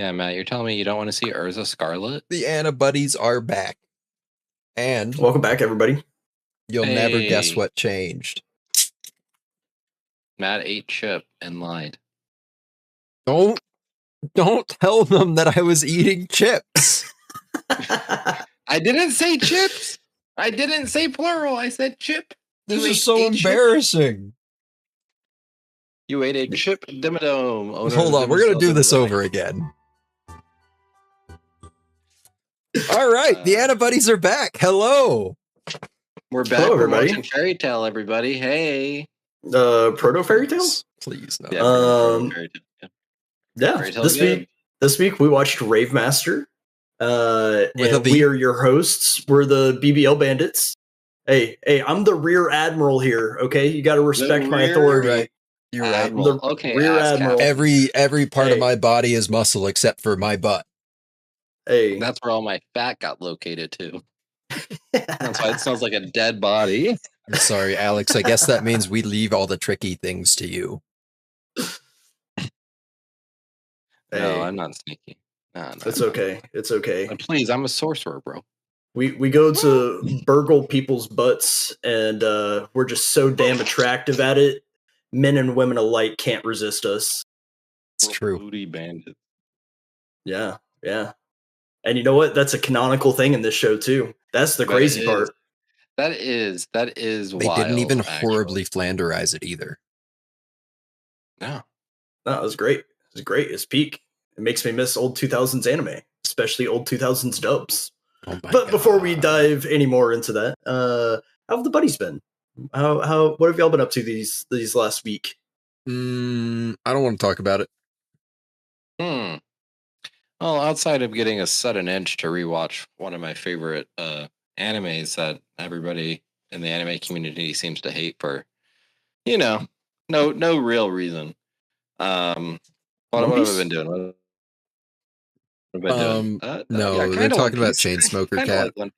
Yeah, Matt, you're telling me you don't want to see Urza Scarlet? The Anna Buddies are back. And welcome back, everybody. You'll never guess what changed. Matt ate chip and lied. Don't tell them that I was eating chips. I didn't say chips. I didn't say plural. I said chip. This is so embarrassing. You ate a chip dimmadome. Hold on, we're going to do this over again. All right, the Anna Buddies are back. Hello. We're back. Hello, everybody. We're watching Fairy Tail, everybody. Hey. Proto Fairy Tail? Please, no. This week we watched Rave Master. And we are your hosts. We're the BBL Bandits. Hey, I'm the Rear Admiral here, okay? You got to respect my authority. Right. You're right. Okay, Rear Admiral. Every part of my body is muscle except for my butt. Hey. That's where all my fat got located too. That's why it sounds like a dead body. I'm sorry, Alex. I guess that means we leave all the tricky things to you. No, I'm not sneaky. No. It's okay. It's okay. But please, I'm a sorcerer, bro. We go to burgle people's butts, and we're just so damn attractive at it. Men and women alike can't resist us. It's true. Booty bandits. Yeah. And you know what? That's a canonical thing in this show too. That's the crazy part. That is they wild. They didn't even horribly Flanderize it either. No, it was great. It was great. It's peak. It makes me miss old 2000s anime, especially old 2000s dubs. Oh my but God. Before we dive any more into that, how have the buddies been? What have y'all been up to these last week? I don't want to talk about it. Well, outside of getting a sudden itch to rewatch one of my favorite animes that everybody in the anime community seems to hate for, no real reason. What have I been doing? They're talking about Chainsmoker Cat. Like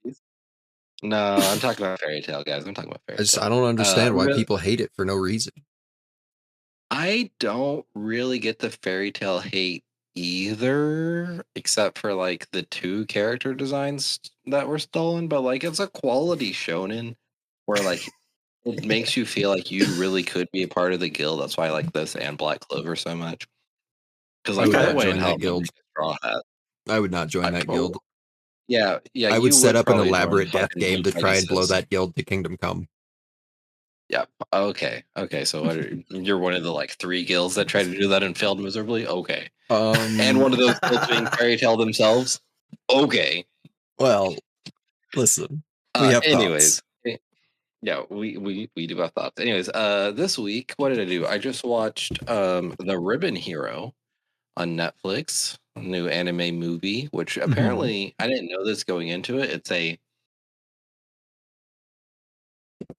no, I'm talking about Fairy Tail, guys. I'm talking about Fairy Tail. I don't understand why people hate it for no reason. I don't really get the Fairy Tail hate either, except for like the 2 character designs that were stolen, but like it's a quality shonen where like it makes you feel like you really could be a part of the guild. That's why I like this and Black Clover so much. Because like that way, that guild. I would not join that guild. Yeah. I would set up an elaborate death game to try and blow that guild to Kingdom Come. Yep. Okay. So you're one of the like 3 guilds that tried to do that and failed miserably. Okay. And one of those guilds being Fairy Tail themselves. Okay. Well, listen. We have anyways. Thoughts. Yeah, we do have thoughts. Anyways, this week, what did I do? I just watched The Ribbon Hero on Netflix, a new anime movie, which apparently I didn't know this going into it. It's a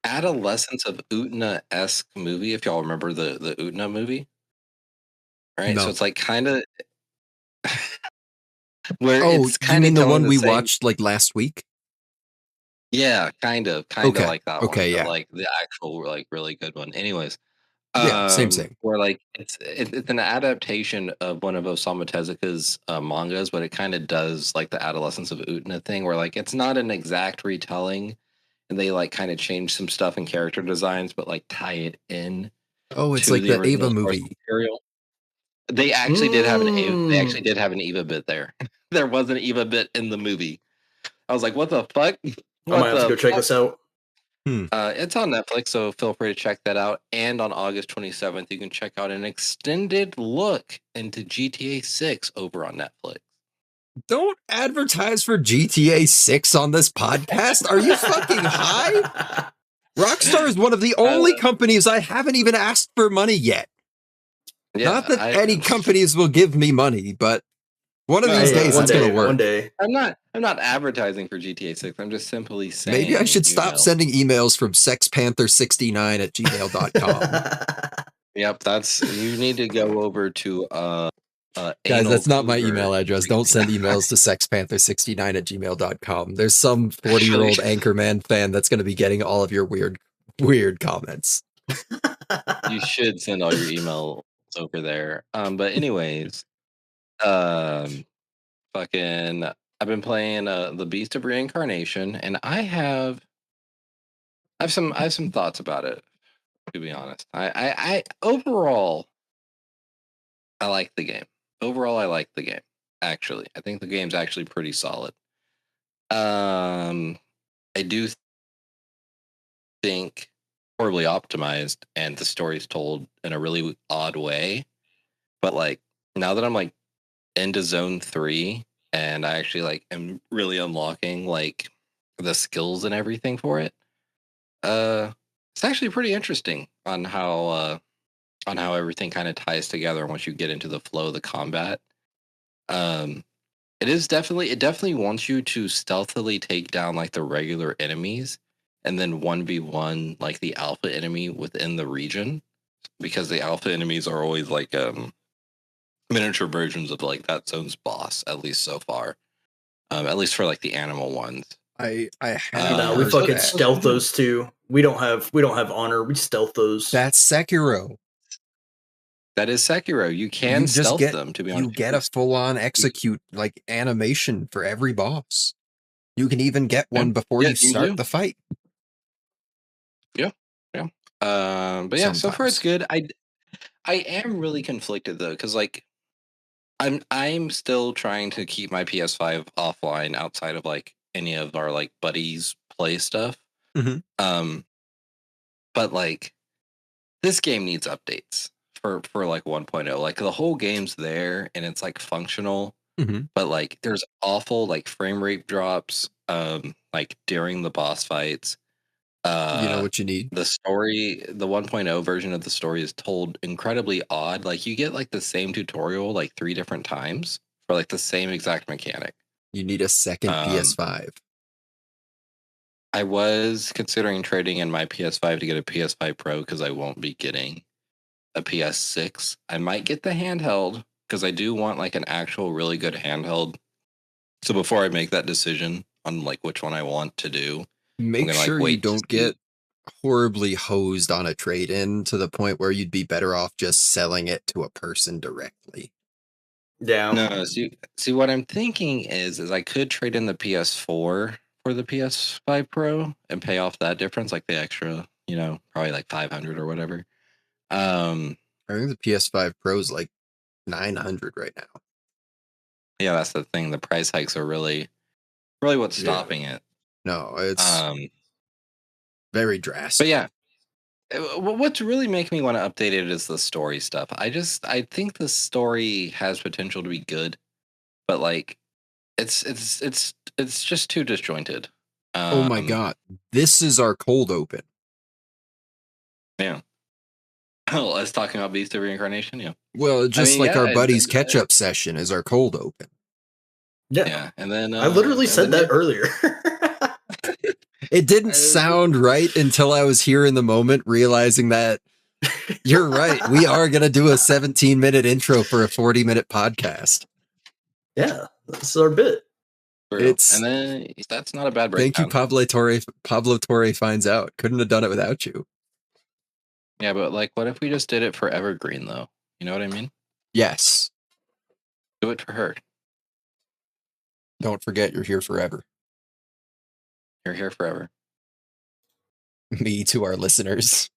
adolescence of Utena-esque movie, if y'all remember the Utena movie. Right? No. So it's like kind of where it's kind of you mean the one we watched like last week? Yeah, kind of like that one. Okay, yeah. Like the actual like really good one. Anyways. Yeah, same. Where like it's an adaptation of one of Osamu Tezuka's mangas, but it kind of does like the adolescence of Utena thing, where like it's not an exact retelling, and they like kind of change some stuff in character designs, but like tie it in. Oh, it's like the Eva movie. Material. They actually did have an Eva. They actually did have an Eva bit there. There was an Eva bit in the movie. I was like, what the fuck? I might have to go check this out. It's on Netflix, so feel free to check that out. And on August 27th, you can check out an extended look into GTA 6 over on Netflix. Don't advertise for GTA 6 on this podcast. Are you fucking high? Rockstar is one of the only companies I haven't even asked for money yet. Yeah, not that any companies will give me money, but one of these days it's going to work. One day. I'm not advertising for GTA 6. I'm just simply saying. Maybe I should stop sending emails from sexpanther69@gmail.com. Yep, you need to go over to guys, that's not my email address. Don't send emails to sexpanther69@gmail.com. There's some 40-year-old Anchorman fan that's going to be getting all of your weird comments. You should send all your email over there. But anyways, Fucking, I've been playing the Beast of Reincarnation, and I have some thoughts about it. To be honest, I overall I like the game. Overall, I like the game. Actually, I think the game's actually pretty solid. I do think horribly optimized, and the story's told in a really odd way. But like now that I'm like into Zone 3, and I actually like am really unlocking like the skills and everything for it. It's actually pretty interesting on how everything kind of ties together once you get into the flow of the combat. Um, it definitely wants you to stealthily take down like the regular enemies and then 1v1 like the alpha enemy within the region, because the alpha enemies are always like miniature versions of like that zone's boss, at least so far. At least for like the animal ones. I have No, we heard fucking that. stealth those too. We don't have honor. We stealth those. That's Sekiro. That is Sekiro. You can You just stealth get them, to be honest. you get a full-on execute like animation for every boss. You can even get one before you start do. the fight. Yeah, yeah. But yeah, so far it's good. I am really conflicted though, because like I'm still trying to keep my PS5 offline outside of like any of our like buddies play stuff. Mm-hmm. But like this game needs updates for like 1.0. Like the whole game's there and it's like functional, but like there's awful like frame rate drops like during the boss fights. You know what you need? The story, the 1.0 version of the story is told incredibly odd. Like you get like the same tutorial like 3 different times for like the same exact mechanic. You need a second PS5. I was considering trading in my PS5 to get a PS5 Pro because I won't be getting a PS6. I might get the handheld because I do want like an actual really good handheld. So before I make that decision on like which one I want to do, make gonna, sure like, you don't get horribly hosed on a trade-in to the point where you'd be better off just selling it to a person directly. Yeah. No, see what I'm thinking is I could trade in the PS4 for the PS5 Pro and pay off that difference, like the extra, you know, probably like 500 or whatever. I think the PS5 Pro is like 900 right now. Yeah, that's the thing. The price hikes are really what's stopping it. No, it's very drastic. But yeah, what's really making me want to update it is the story stuff. I think the story has potential to be good, but like it's just too disjointed. Oh my god, this is our cold open. Yeah. Oh, let's talking about Beast of Reincarnation. Yeah. Well, just our buddy's catch-up session is our cold open. Yeah, and then I literally said that earlier. It didn't sound right until I was here in the moment, realizing that you're right. We are going to do a 17-minute intro for a 40-minute podcast. Yeah, that's our bit. And then that's not a bad breakdown. Thank you, Pablo Torre. Pablo Torre finds out. Couldn't have done it without you. Yeah, but like, what if we just did it for Evergreen, though? You know what I mean? Yes. Do it for her. Don't forget, you're here forever. You're here forever. Me to our listeners.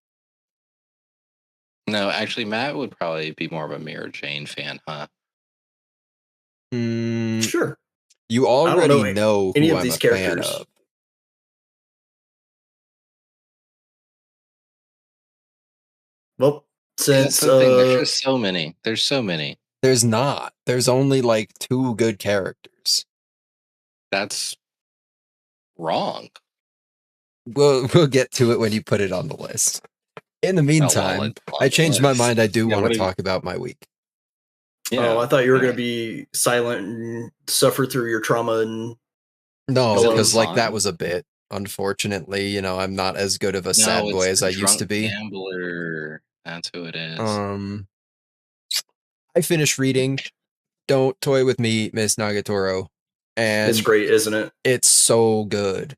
No, actually, Matt would probably be more of a Mira Jane fan, huh? Sure. You already know who I'm a fan of. Well, since there's just so many. There's so many. There's not. There's only like 2 good characters. That's wrong. We'll get to it when you put it on the list. In the meantime, I changed my mind. I do want to talk about my week. Yeah. Oh, I thought you were going to be silent and suffer through your trauma. And no, because like that was a bit. Unfortunately, you know, I'm not as good of a sad boy as I used to be. Gambler. That's who it is. I finished reading Don't Toy With Me, Miss Nagatoro. And it's great, isn't it? It's so good.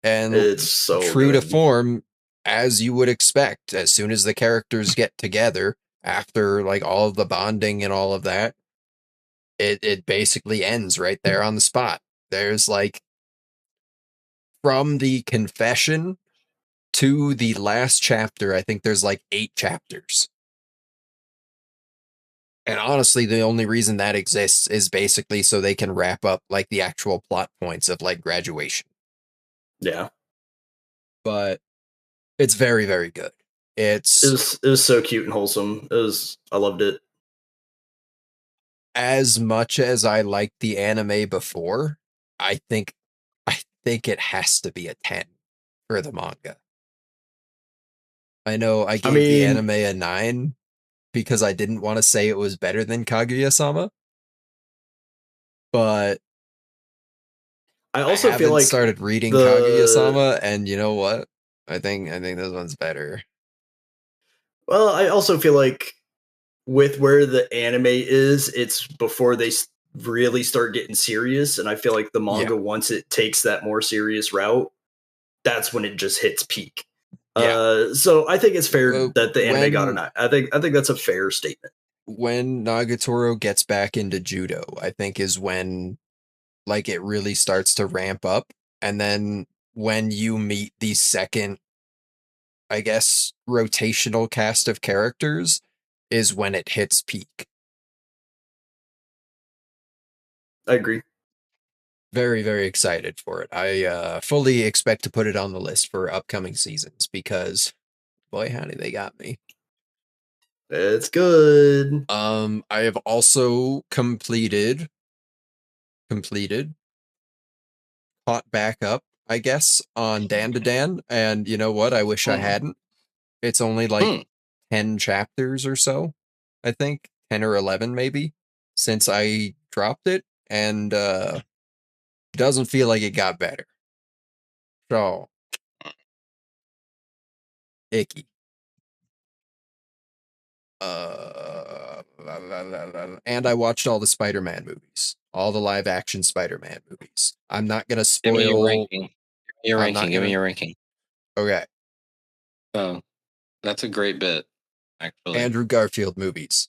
And it's so true to form, as you would expect. As soon as the characters get together, after like all of the bonding and all of that, it basically ends right there on the spot. There's like from the confession to the last chapter, I think there's like 8 chapters. And honestly, the only reason that exists is basically so they can wrap up like the actual plot points of like graduation. Yeah. But it's very, very good. It was so cute and wholesome. I loved it. As much as I liked the anime before, I think it has to be a 10 for the manga. I know I gave the anime a 9 because I didn't want to say it was better than Kaguya-sama. But I also haven't feel like started reading Kaguya-sama, and you know what? I think this one's better. Well, I also feel like with where the anime is, it's before they really start getting serious, and I feel like the manga, once it takes that more serious route, that's when it just hits peak. Yeah. So I think it's fair that the anime got a 9. I think that's a fair statement. When Nagatoro gets back into judo, I think is when like it really starts to ramp up, and then when you meet the second, I guess, rotational cast of characters is when it hits peak. I agree. Very, very excited for it. I fully expect to put it on the list for upcoming seasons because, boy, howdy, they got me. It's good. I have also completed, caught back up, I guess, on Dan to Dan, and you know what? I wish I hadn't. It's only like 10 chapters or so, I think, 10 or 11 maybe, since I dropped it, and doesn't feel like it got better. So, icky. And I watched all the Spider-Man movies, all the live-action Spider-Man movies. I'm not gonna spoil. Give me your ranking. Give me your ranking. Okay. Oh, that's a great bit, actually. Andrew Garfield movies,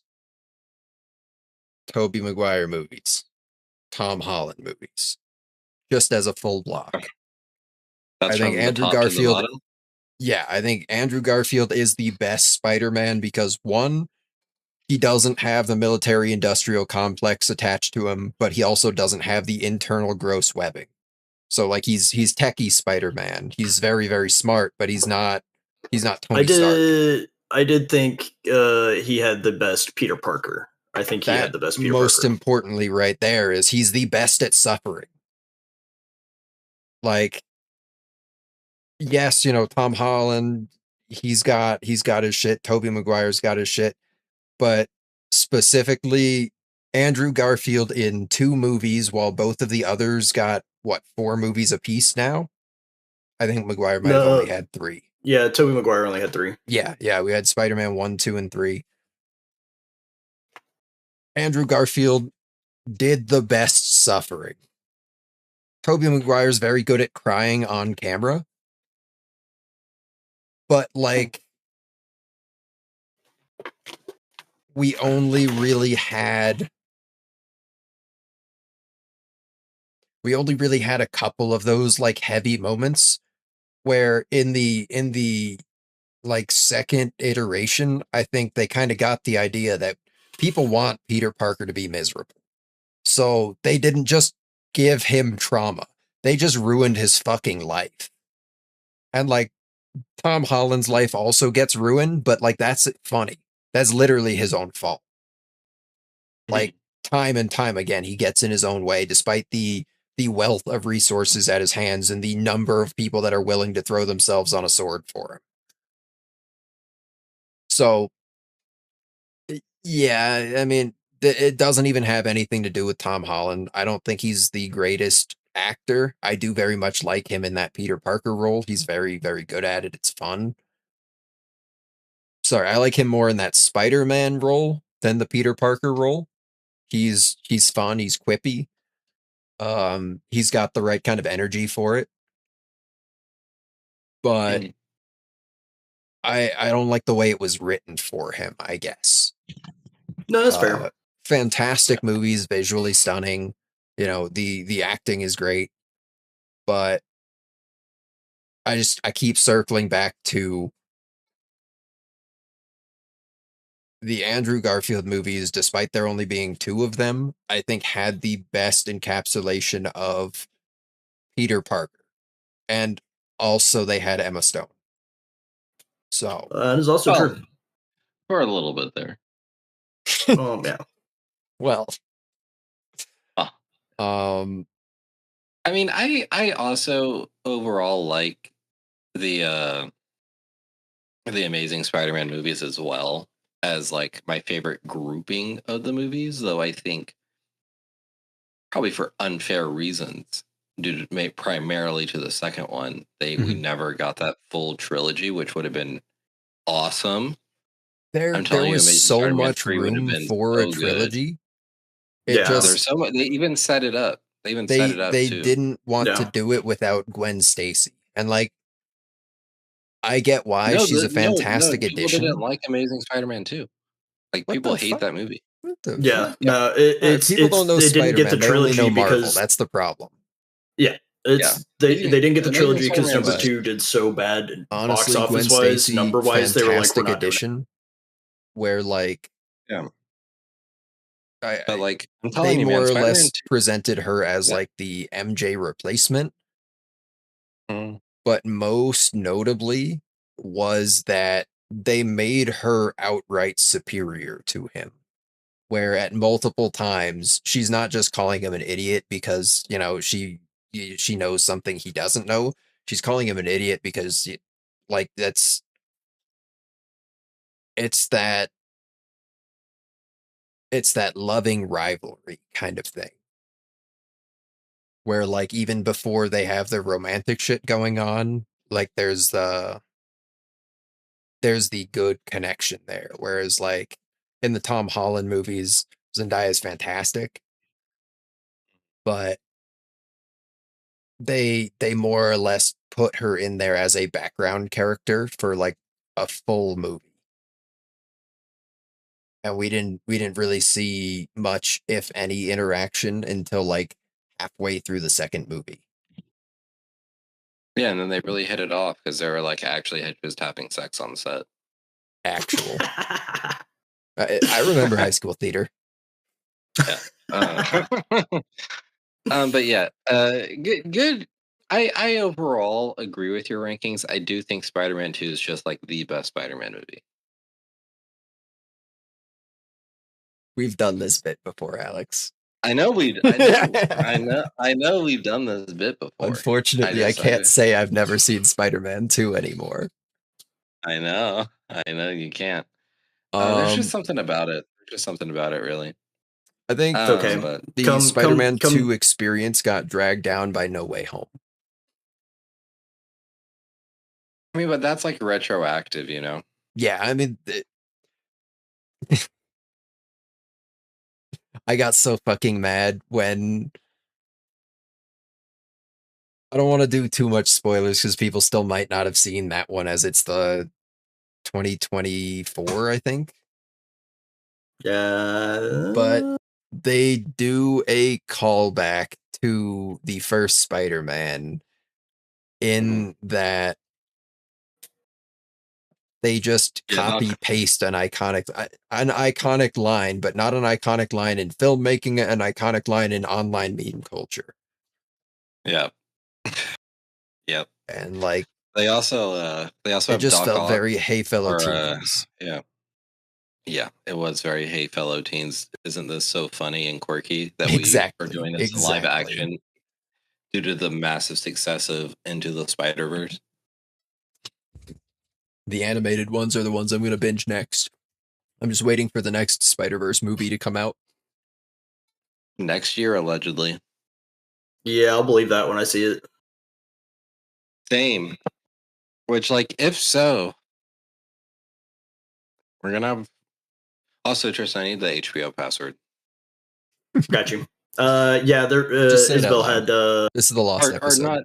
Tobey Maguire movies, Tom Holland movies, just as a full block. That's I think from the Andrew top to the Garfield. bottom. Yeah, I think Andrew Garfield is the best Spider-Man because one, he doesn't have the military industrial complex attached to him, but he also doesn't have the internal gross webbing. So like he's techie Spider-Man. He's very, very smart, but he's not Tony Stark. I did think he had the best Peter Parker. I think he had the best Peter most Parker. importantly right there is he's the best at suffering. Like, yes, you know, Tom Holland, he's got his shit. Tobey Maguire's got his shit. But specifically, Andrew Garfield in 2 movies, while both of the others got, 4 movies apiece now? I think Maguire might have only had 3. Yeah, Tobey Maguire only had 3. Yeah, we had Spider-Man 1, 2, and 3. Andrew Garfield did the best suffering. Tobey Maguire's very good at crying on camera. But, like, we only really had a couple of those, like, heavy moments where in the like second iteration, I think they kind of got the idea that people want Peter Parker to be miserable. So they didn't just give him trauma. They just ruined his fucking life. And like Tom Holland's life also gets ruined, but like that's funny. That's literally his own fault. Like time and time again, he gets in his own way despite the wealth of resources at his hands and the number of people that are willing to throw themselves on a sword for him. So, yeah, I mean, it doesn't even have anything to do with Tom Holland. I don't think he's the greatest actor. I do very much like him in that Peter Parker role. He's very, very good at it. It's fun. Sorry, I like him more in that Spider-Man role than the Peter Parker role. He's fun. He's quippy. He's got the right kind of energy for it. But I don't like the way it was written for him, I guess. No, that's fair. fantastic movies, visually stunning. You know, the acting is great, but I keep circling back to the Andrew Garfield movies, despite there only being 2 of them, I think had the best encapsulation of Peter Parker. And also they had Emma Stone. So that is also true. For a little bit there. Oh yeah. Well. I mean, I also overall like the Amazing Spider-Man movies as well as like my favorite grouping of the movies, though I think probably for unfair reasons due to primarily to the second one, we never got that full trilogy, which would have been awesome. There was so much room for a trilogy. There's so much. They even set it up. They too. didn't want to do it without Gwen Stacy, and like, I get why she's a fantastic addition. People didn't like Amazing Spider-Man 2. Like, people hate that movie. Yeah, no, people don't know they Spider-Man. Didn't get the trilogy, they only know Marvel. Because that's the problem. Yeah, they didn't get the trilogy because number 2 did so bad. Honestly, box office Gwen wise, Stacy, number wise, they were like, we're not addition. Where like, yeah, but like, I'm telling you, more or less presented her as like the MJ replacement. But most notably was that they made her outright superior to him. Where at multiple times she's not just calling him an idiot because, you know, she knows something he doesn't know. She's calling him an idiot because, like, it's that loving rivalry kind of thing. Where, like, even before they have their romantic shit going on, like, there's the good connection there. Whereas, like, in the Tom Holland movies, Zendaya is fantastic, but they more or less put her in there as a background character for like a full movie. And we didn't really see much, if any, interaction until like halfway through the second movie. Yeah, and then they really hit it off because they were like actually just having sex on set. Actual. I remember high school theater. Yeah. But yeah, good. I overall agree with your rankings. I do think Spider-Man 2 is just like the best Spider-Man movie. We've done this bit before, Alex. I know we've done this bit before. Unfortunately, I can't say I've never seen Spider-Man 2 anymore. I know you can't. There's just something about it. Really. I think but the Spider-Man 2 experience got dragged down by No Way Home. I mean, but that's like retroactive, you know? Yeah, I mean, I got so fucking mad when... I don't want to do too much spoilers because people still might not have seen that one, as it's the 2024, I think. Yeah. But they do a callback to the first Spider-Man in that they just copy-paste an iconic line, but not an iconic line in filmmaking, an iconic line in online meme culture. Yeah. Yep. And like, they also it just felt very Hey Fellow Teens. Yeah, it was very Hey Fellow Teens. Isn't this so funny and quirky that we are doing this live action due to the massive success of Into the Spider-Verse? The animated ones are the ones I'm going to binge next. I'm just waiting for the next Spider-Verse movie to come out. Next year, allegedly. Yeah, I'll believe that when I see it. Same. Which, like, if so, we're going to have... Also, Tristan, I need the HBO password. Got you. Yeah, there. Isabel had. This is the lost episode.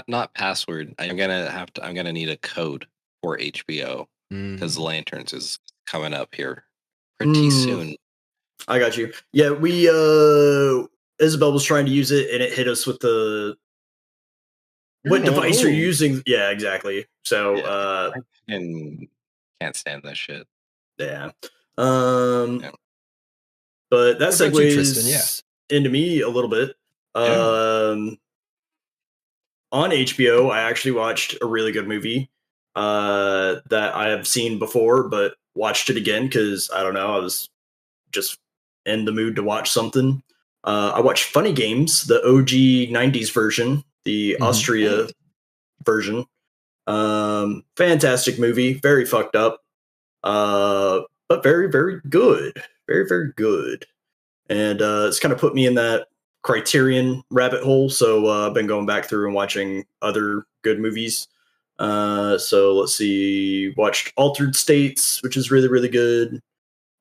Not password. I'm gonna need a code for HBO because Lanterns is coming up here pretty soon. I got you. Yeah, we Isabel was trying to use it and it hit us with the what device are you using? Yeah, exactly. So I can't stand that shit. Yeah. But that segues into me a little bit. On HBO, I actually watched a really good movie that I have seen before, but watched it again because I don't know, I was just in the mood to watch something. I watched Funny Games, the OG '90s version, the Austria version. Fantastic movie, very fucked up, but very, very good, very, very good. And it's kind of put me in that Criterion rabbit hole. So I've been going back through and watching other good movies. So let's see, watched Altered States, which is really, really good.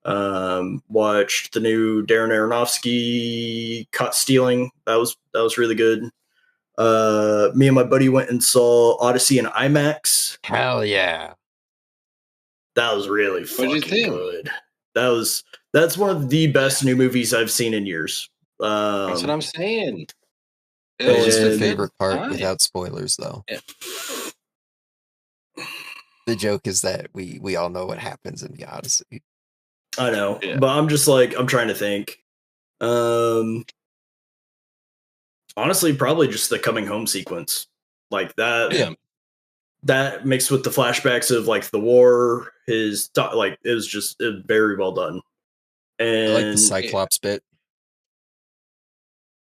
Watched the new Darren Aronofsky Caught Stealing. That was really good. Me and my buddy went and saw Odyssey in IMAX. Hell yeah. That was really fucking good. That's one of the best new movies I've seen in years. That's what I'm saying. What was your favorite part without spoilers, though? Yeah. The joke is that we all know what happens in the Odyssey. I know, but I'm just like, I'm trying to think. Honestly, probably just the coming home sequence. Like that. Yeah. That mixed with the flashbacks of like the war, it was very well done. And I like the Cyclops bit.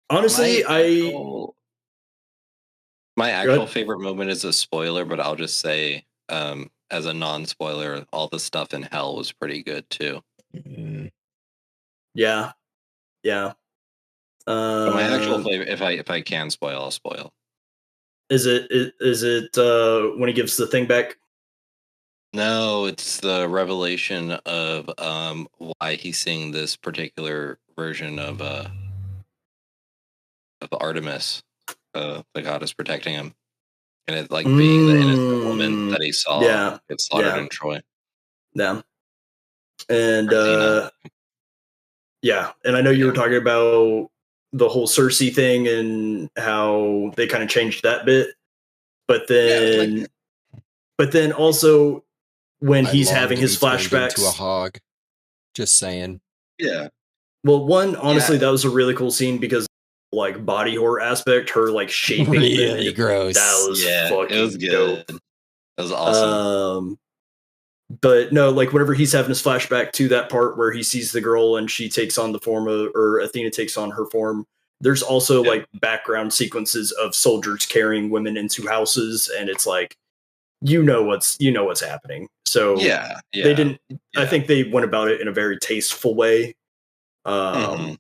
Honestly, my actual favorite moment is a spoiler, but I'll just say, as a non-spoiler, all the stuff in hell was pretty good too. Yeah. But my actual favorite, if I can spoil, I'll spoil. Is it when he gives the thing back? No, it's the revelation of why he's seeing this particular version of Artemis, the goddess protecting him, and it like being the innocent woman that he saw get slaughtered in Troy. Yeah, and and I know you were talking about the whole Cersei thing and how they kind of changed that bit, but then also when he's having his flashbacks to a hog. Just saying. Yeah. Well, honestly, that was a really cool scene because like body horror aspect, her like shaping really gross. That was fucking it was good. Dope. That was awesome. But no, like whenever he's having his flashback to that part where he sees the girl and she takes on the form of, or Athena takes on her form, there's also like background sequences of soldiers carrying women into houses, and it's like you know what's happening. So they didn't. I think they went about it in a very tasteful way. But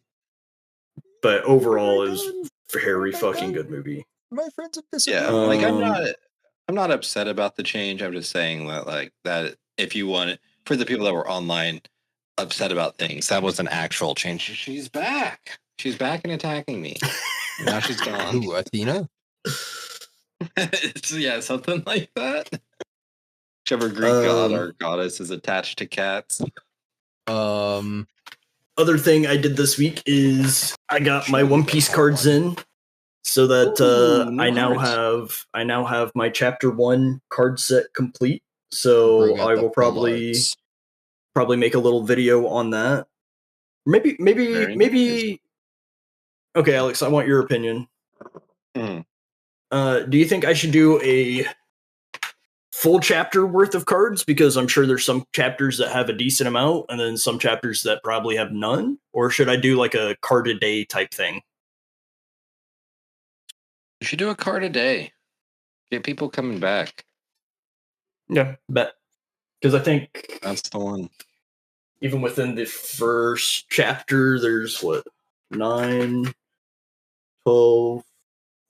overall, it was a very fucking good movie. My friends have disagreed. Yeah, like I'm not upset about the change. I'm just saying that like that if you want it, for the people that were online upset about things, that was an actual change. She's back. She's back and attacking me. Now she's gone. Ooh, Athena? Yeah, something like that. Whichever Greek god or goddess is attached to cats. Other thing I did this week is I got my One Piece cards in, so that I now have my Chapter 1 card set complete. So I will probably make a little video on that. Maybe. Okay, Alex, I want your opinion. Do you think I should do a full chapter worth of cards? Because I'm sure there's some chapters that have a decent amount and then some chapters that probably have none. Or should I do like a card a day type thing? You should do a card a day. Get people coming back. Yeah, bet. Because I think that's the one. Even within the first chapter, there's 9, 12,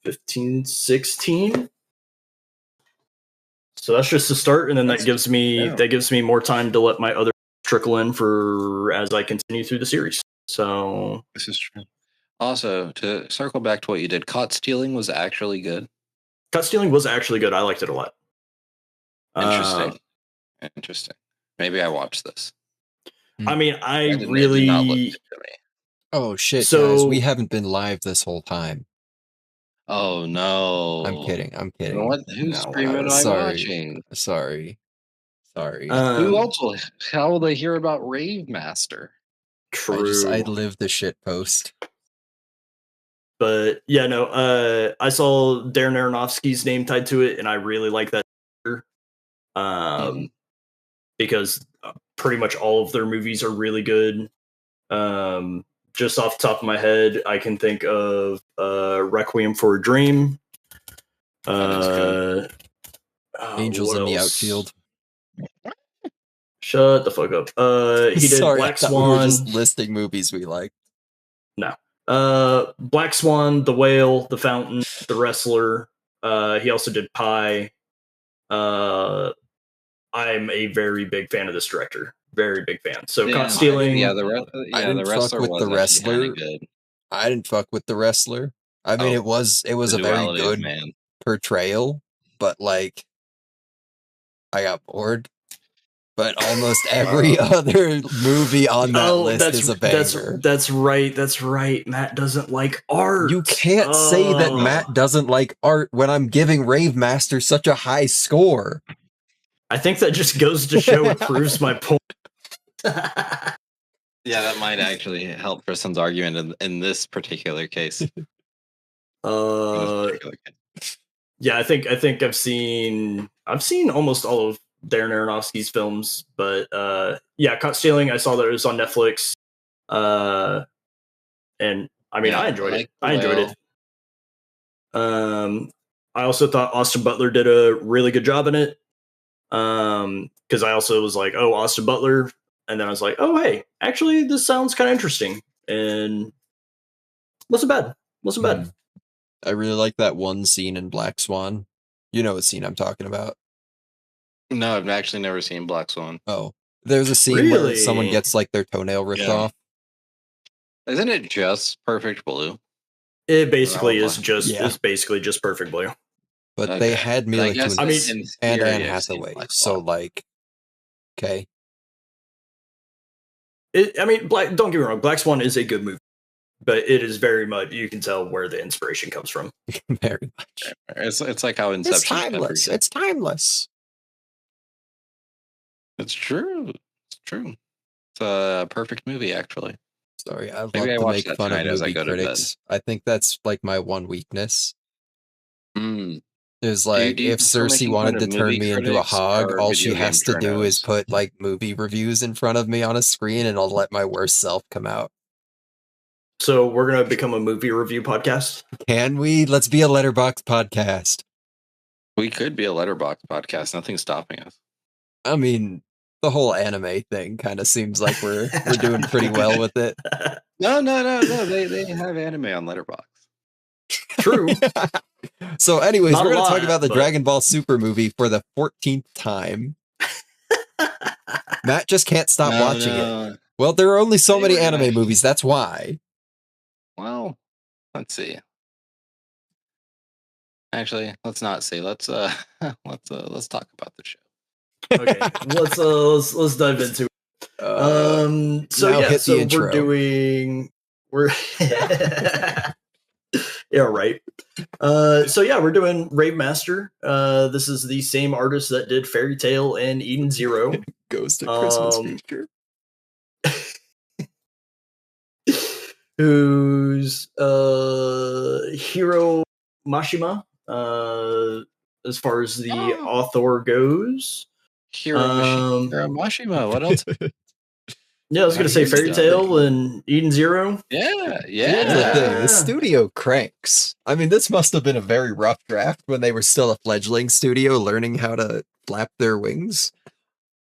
15, 16. So that's just the start, and then that gives me more time to let my other trickle in for as I continue through the series. So this is true. Also, to circle back to what you did, Caught Stealing was actually good. Caught Stealing was actually good. I liked it a lot. Interesting. Maybe I watched this. I mean, I It did not look really. good to me. Oh shit, So- guys, we haven't been live this whole time. Oh no! I'm kidding. Who's No, stream am I sorry. watching? Sorry. Who else will? How will they hear about Rave Master? True. I lived the shit post. But yeah, no. I saw Darren Aronofsky's name tied to it, and I really like that. Because pretty much all of their movies are really good. Just off the top of my head, I can think of Requiem for a Dream. Angels what in the else? Outfield. Shut the fuck up. He did Sorry, Black I thought Swan. we were just listing movies we like. No. Black Swan, The Whale, The Fountain, The Wrestler. He also did Pie. I'm a very big fan of this director. Very big fan. So Caught Stealing. I didn't fuck with The Wrestler. I didn't fuck with The Wrestler. I mean, it was a very good portrayal, but like, I got bored. But almost every other movie on that list is a banger. That's right. Matt doesn't like art. You can't say that Matt doesn't like art when I'm giving Rave Master such a high score. I think that just goes to show it proves my point. Yeah, that might actually help Kristen's argument in this particular case. Yeah, I think I've seen almost all of Darren Aronofsky's films, but yeah, Caught Stealing, I saw that it was on Netflix. And I mean, I enjoyed it. I also thought Austin Butler did a really good job in it. Because I also was like, oh, Austin Butler, and then I was like, oh, hey, actually, this sounds kind of interesting, and wasn't bad. I really like that one scene in Black Swan. You know what scene I'm talking about? No, I've actually never seen Black Swan. Oh, there's a scene where someone gets like their toenail ripped off. Isn't it just Perfect Blue? It basically is basically just Perfect Blue. But they had Mila Kunis and Anne Hathaway, so like, okay. Don't get me wrong, Black Swan is a good movie, but it is very much, you can tell where the inspiration comes from. Very much. It's like how Inception. It's timeless. It's timeless. It's true. It's a perfect movie, actually. Sorry, I love to make fun of movie critics. I think that's like my one weakness. Is like, if Cersei wanted to turn me into a hog, all she has to do is put like movie reviews in front of me on a screen, and I'll let my worst self come out. So we're gonna become a movie review podcast? Can we? Let's be a Letterboxd podcast. We could be a Letterboxd podcast. Nothing's stopping us. I mean, the whole anime thing kind of seems like we're doing pretty well with it. No. They have anime on Letterboxd. True. So anyways, we're going to talk about the Dragon Ball Super movie for the 14th time. Matt just can't stop watching it. Well, there are only so many anime movies. That's why. Well, let's see. Actually, let's not see. Let's talk about the show. Okay, let's dive into it. We're yeah, right. We're doing Rave Master. This is the same artist that did Fairy Tail and Eden Zero. Ghost of Christmas Future. Who's Hiro Mashima, as far as the author goes. Hiro Mashima. What else? Yeah, I was gonna say Fairy Tail and Eden Zero. Yeah. Here's the thing: the studio cranks. I mean, this must have been a very rough draft when they were still a fledgling studio learning how to flap their wings.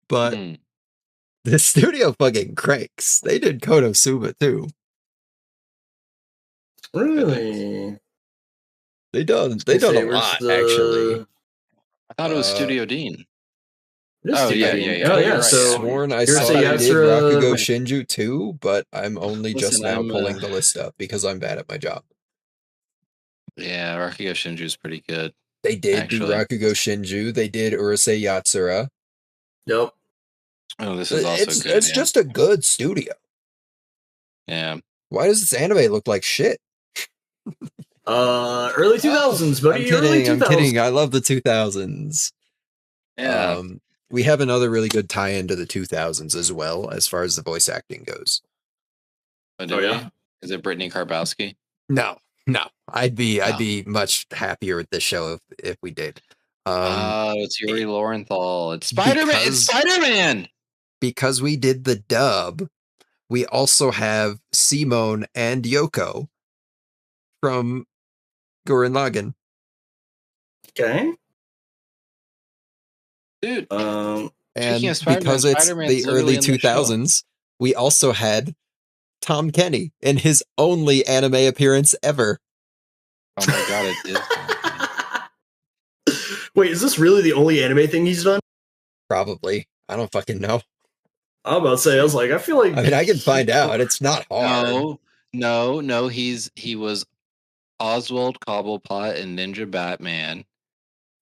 But the studio fucking cranks. They did Konosuba too. Really? They done a lot, actually. I thought it was Studio Dean. Yeah. So sworn I saw they did Rakugo Shinju too, but I'm only just now pulling the list up because I'm bad at my job. Yeah, Rakugo Shinju is pretty good. They did do Rakugo Shinju. They did Urusei Yatsura. Yep. Oh, this is also good. It's just a good studio. Yeah. Why does this anime look like shit? Early 2000s, buddy. I'm kidding. I love the 2000s. Yeah. We have another really good tie-in to the 2000s as well, as far as the voice acting goes. Oh, do we? Is it Brittany Karbowski? No. I'd be much happier with this show if we did. It's Yuri Lowenthal. It's Spider-Man. It's Spider-Man. Because we did the dub, we also have Simone and Yoko from Gurren Lagann. Okay. Dude. And because it's the early 2000s, we also had Tom Kenny in his only anime appearance ever. Oh my god, it is. Wait, is this really the only anime thing he's done? Probably. I don't fucking know. I'm about to say, I feel like... I mean, I can find out. It's not hard. No. He was Oswald Cobblepot in Ninja Batman.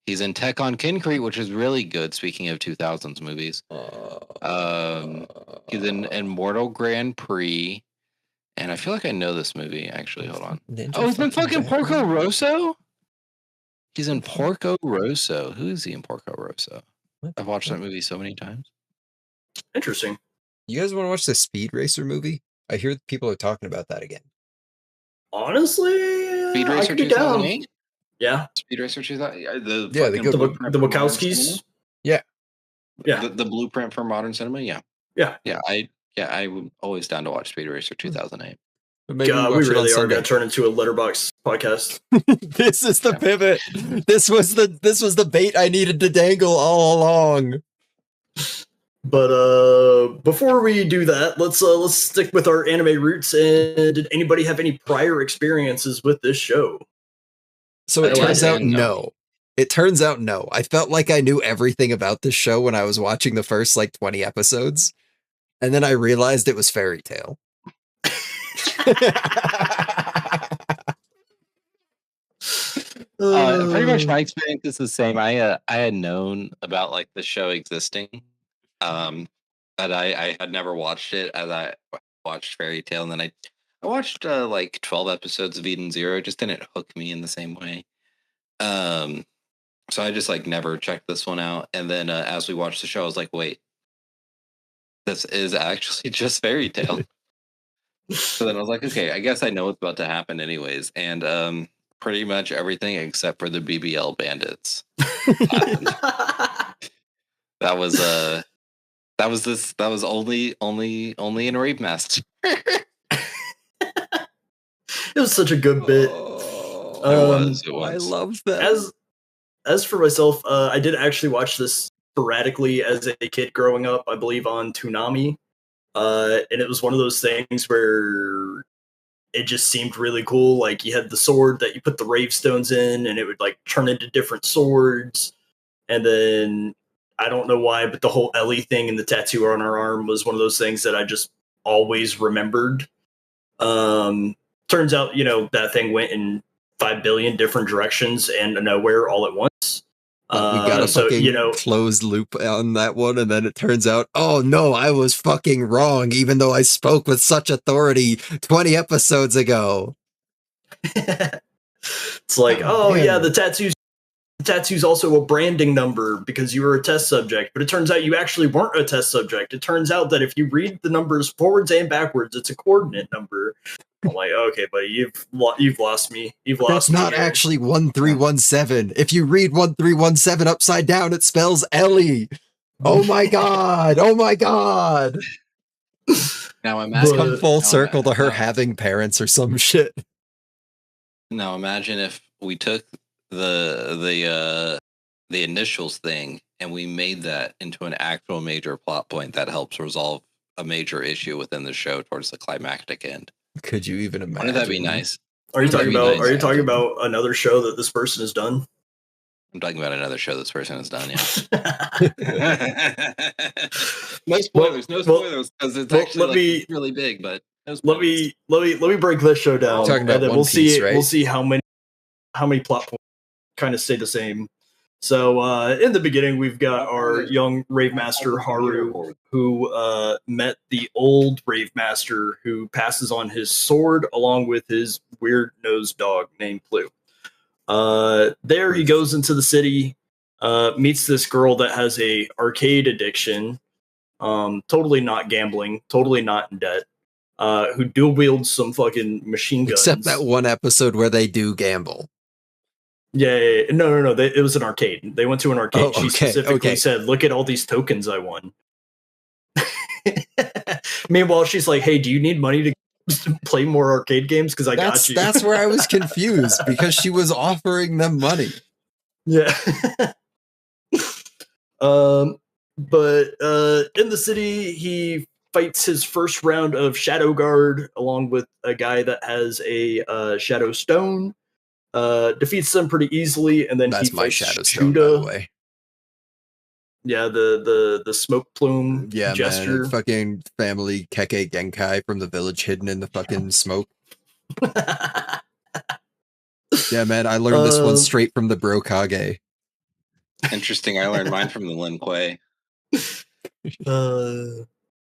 He's in Tech on Concrete, which is really good, speaking of 2000s movies. He's in Immortal Grand Prix. And I feel like I know this movie, actually. Hold on. He's in fucking Porco Rosso? He's in Porco Rosso. Who is he in Porco Rosso? I've watched that movie so many times. Interesting. You guys want to watch the Speed Racer movie? I hear people are talking about that again. Honestly, Speed Racer 2008? Yeah. Speed Racer 2008? The Wachowskis? Yeah. The blueprint for modern cinema? Yeah. I'm always down to watch Speed Racer 2008. We really are going to turn into a Letterboxd podcast. This is the pivot. This was the bait I needed to dangle all along. But before we do that, let's stick with our anime roots. And did anybody have any prior experiences with this show? So it turns out no. It turns out no. I felt like I knew everything about this show when I was watching the first 20 episodes. And then I realized it was Fairy Tail. Pretty much my experience is the same. I had known about the show existing, but I had never watched it. As I watched Fairy Tail, and then I watched 12 episodes of Eden Zero. It just didn't hook me in the same way. So I just never checked this one out. And then as we watched the show, I was like, wait, this is actually just Fairy Tail. So then I was like, okay, I guess I know what's about to happen anyways. And pretty much everything except for the BBL bandits. That was only in Rave Master. It was such a good bit. It was. I love that. As for myself, I did actually watch this sporadically as a kid growing up, I believe on Toonami. And it was one of those things where it just seemed really cool. You had the sword that you put the rave stones in, and it would turn into different swords. And then I don't know why, but the whole Ellie thing and the tattoo on her arm was one of those things that I just always remembered. Turns out, that thing went in 5 billion different directions and nowhere all at once. We got a fucking closed loop on that one, and then it turns out, oh no, I was fucking wrong, even though I spoke with such authority 20 episodes ago. It's yeah, the tattoo's also a branding number because you were a test subject, but it turns out you actually weren't a test subject. It turns out that if you read the numbers forwards and backwards, it's a coordinate number. I'm like, okay, buddy, you've lost me. That's not actually 1317. If you read 1317 upside down, it spells Ellie. Oh my god! Oh my god! Now imagine come full circle to her having parents or some shit. Now imagine if we took the initials thing and we made that into an actual major plot point that helps resolve a major issue within the show towards the climactic end. Could you even imagine? Wouldn't that be nice? Are you talking about another show that this person has done? I'm talking about another show this person has done, yeah. No spoilers, because it's actually really big, but no spoilers. Let me break this show down. Talking about and then One Piece, right? We'll see how many plot points kind of stay the same. So in the beginning, we've got our young Rave Master Haru, who met the old Rave Master, who passes on his sword along with his weird nosed dog named Blue. There he goes into the city, meets this girl that has a arcade addiction, totally not gambling, totally not in debt, who dual wields some fucking machine guns. Except that one episode where they do gamble. Yeah. No. It was an arcade. They went to an arcade. Oh, She specifically said, "Look at all these tokens I won." Meanwhile, she's like, "Hey, do you need money to play more arcade games? Because I got you." That's where I was confused, because she was offering them money. Yeah. But in the city, he fights his first round of Shadow Guard along with a guy that has a Shadow Stone. Defeats them pretty easily, and then That's he my fights Shadow Stone, by the way. Yeah, the smoke plume gesture. Man, fucking family Keke Genkai from the village hidden in the fucking smoke. Yeah, man, I learned this one straight from the Brokage. Interesting, I learned mine from the Lin Kuei.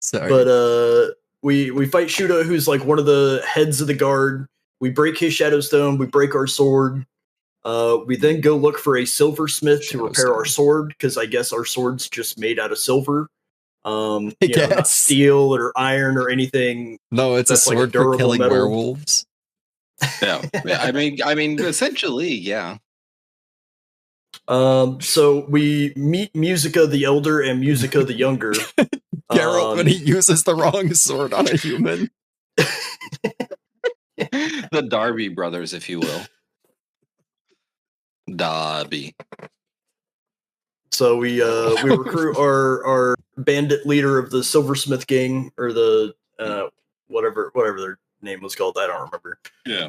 Sorry. But we fight Shuda, who's like one of the heads of the guard. We break his Shadow Stone, we break our sword. We then go look for a silversmith to repair our sword, because I guess our sword's just made out of silver. Not steel or iron or anything. No, it's a sword for killing werewolves. Yeah. I mean, essentially, yeah. So we meet Musica the Elder and Musica the Younger. Geralt when he uses the wrong sword on a human. The Darby brothers, if you will. Darby. So we recruit our bandit leader of the Silversmith gang, or the whatever their name was called. I don't remember. Yeah.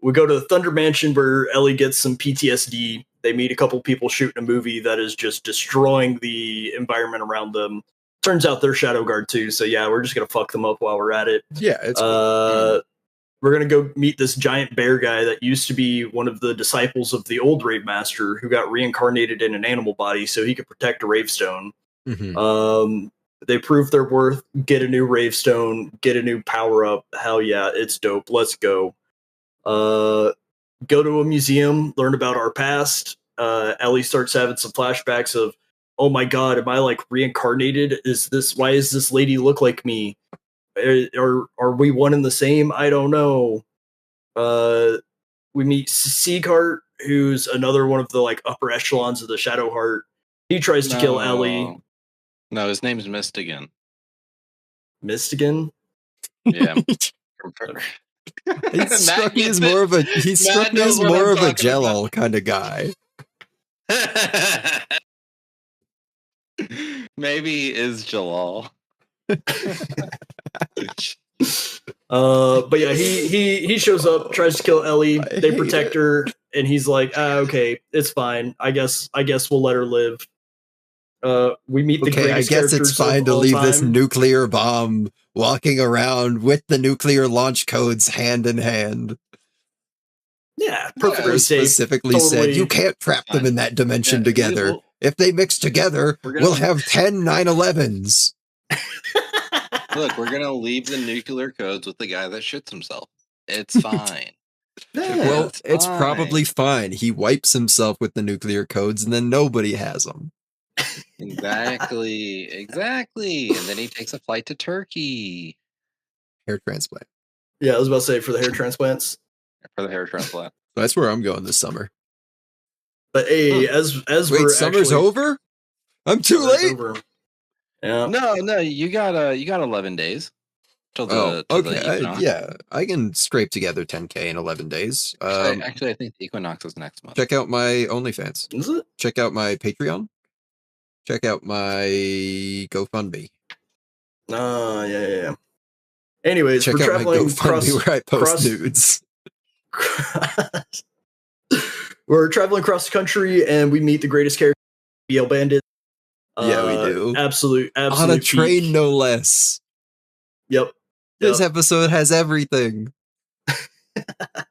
We go to the Thunder Mansion where Ellie gets some PTSD. They meet a couple people shooting a movie that is just destroying the environment around them. Turns out they're Shadow Guard too, so yeah, we're just gonna fuck them up while we're at it. Yeah, it's cool. We're gonna go meet this giant bear guy that used to be one of the disciples of the old Rave Master, who got reincarnated in an animal body so he could protect a Rave Stone. Mm-hmm. They prove their worth, get a new Rave Stone, get a new power up. Hell yeah, it's dope. Let's go. Go to a museum, learn about our past. Ellie starts having some flashbacks of, oh my god, am I like reincarnated? Why does this lady look like me? Are we one and the same? I don't know. We meet Sieghart, who's another one of the like upper echelons of the Shadowheart. He tries to kill Ellie. No, his name's Mistigan. Mistigan? Yeah. He struck me as more of a Jell-O kind of guy. Maybe he is Jalal. But yeah, he shows up, tries to kill Ellie. They protect her, and he's like, okay, it's fine. I guess we'll let her live. We meet the greatest characters. I guess it's fine to leave this nuclear bomb walking around with the nuclear launch codes hand in hand. Yeah, perfectly safe. Specifically said, you can't trap them in that dimension together. If they mix together, we'll have 10 9/11s. Look, we're gonna leave the nuclear codes with the guy that shits himself. It's fine. Well, it's probably fine. He wipes himself with the nuclear codes, and then nobody has them. Exactly. And then he takes a flight to Turkey. Hair transplant. Yeah, I was about to say for the hair transplants. For the hair transplant. That's where I'm going this summer. But hey, as wait, summer's over? I'm too late. Over. Yeah. No, you got 11 days. Okay. Yeah, I can scrape together 10K in 11 days. Actually, I think the equinox is next month. Check out my OnlyFans. Is it? Check out my Patreon. Check out my GoFundMe. Yeah. Anyways, check out my GoFundMe where I post nudes. We're traveling across the country, and we meet the greatest character, BL Bandit. Yeah, we do. Absolute on a train, peak. No less. Yep. This episode has everything. I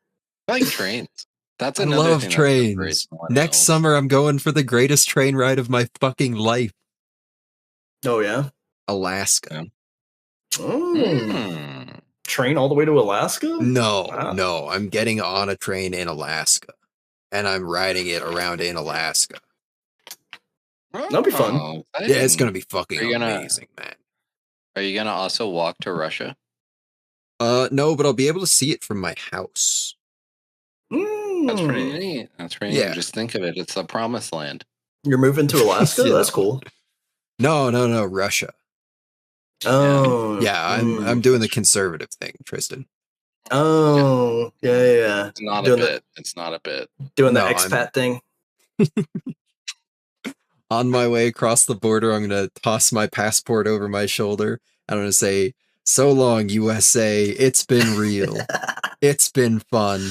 like trains. That's I another love thing that separates trains. Next millennials. summer, I'm going for the greatest train ride of my fucking life. Oh yeah, Alaska. Yeah. Train all the way to Alaska? No, Wow. no, I'm getting on a train in Alaska, and I'm riding it around in Alaska. That'll be fun. Yeah, it's gonna be fucking Are you gonna- amazing, man. Are you gonna also walk to Russia? No, but I'll be able to see it from my house. That's pretty neat. That's pretty Yeah. neat. Just think of it. It's the promised land. You're moving to Alaska? You That's know. cool. No, Russia. Oh. Yeah, I'm doing the conservative thing, Tristan. Oh, yeah. It's not Doing a bit. It's not a bit. Doing the No, expat thing. On my way across the border, I'm gonna toss my passport over my shoulder. I'm gonna say, "So long, USA. It's been real. It's been fun,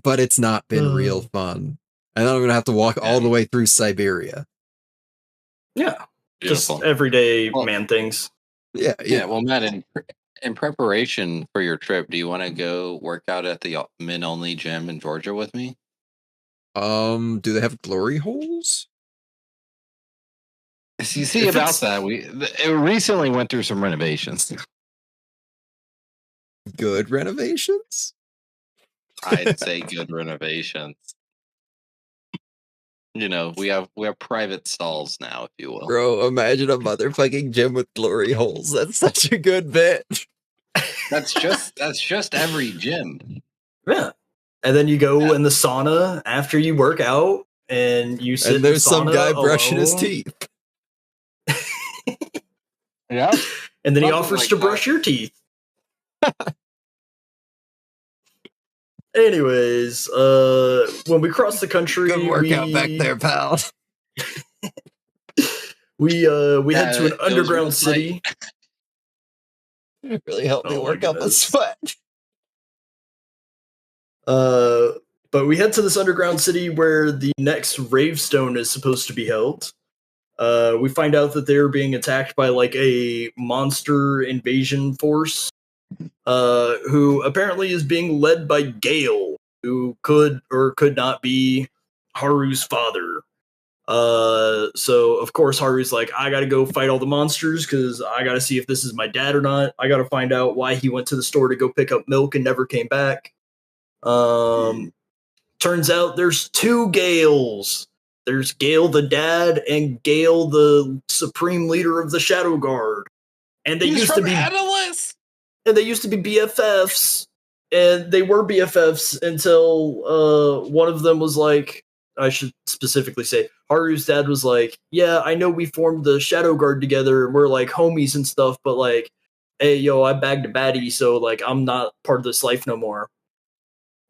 but it's not been real fun." And then I'm gonna have to walk all the way through Siberia. Yeah. Beautiful. Just everyday man things. Yeah. Well, Matt, in preparation for your trip, do you want to go work out at the men-only gym in Georgia with me? Do they have glory holes? You see, about that, it recently went through some renovations. Good renovations? I'd say good renovations. You know, we have private stalls now, if you will. Bro, imagine a motherfucking gym with glory holes. That's such a good bit. That's just every gym. Yeah. And then you go in the sauna after you work out, and you sit. And there's in the sauna some guy brushing his alone. teeth. Yeah. And then he offers to brush your teeth. Anyways, when we crossed the country, Good workout back there, pal. We head to an underground city. It really helped me work up a sweat. But we head to this underground city where the next Rave Stone is supposed to be held. We find out that they're being attacked by like a monster invasion force, who apparently is being led by Gale, who could or could not be Haru's father. So of course Haru's like, I gotta go fight all the monsters because I gotta see if this is my dad or not. I gotta find out why he went to the store to go pick up milk and never came back. Turns out there's two Gales. There's Gale the dad and Gale the supreme leader of the Shadow Guard. And they used to be Atlas. And they used to be BFFs. And they were BFFs until one of them was like, I should specifically say, Haru's dad was like, yeah, I know we formed the Shadow Guard together and we're like homies and stuff, but like, hey, yo, I bagged a baddie, so like I'm not part of this life no more.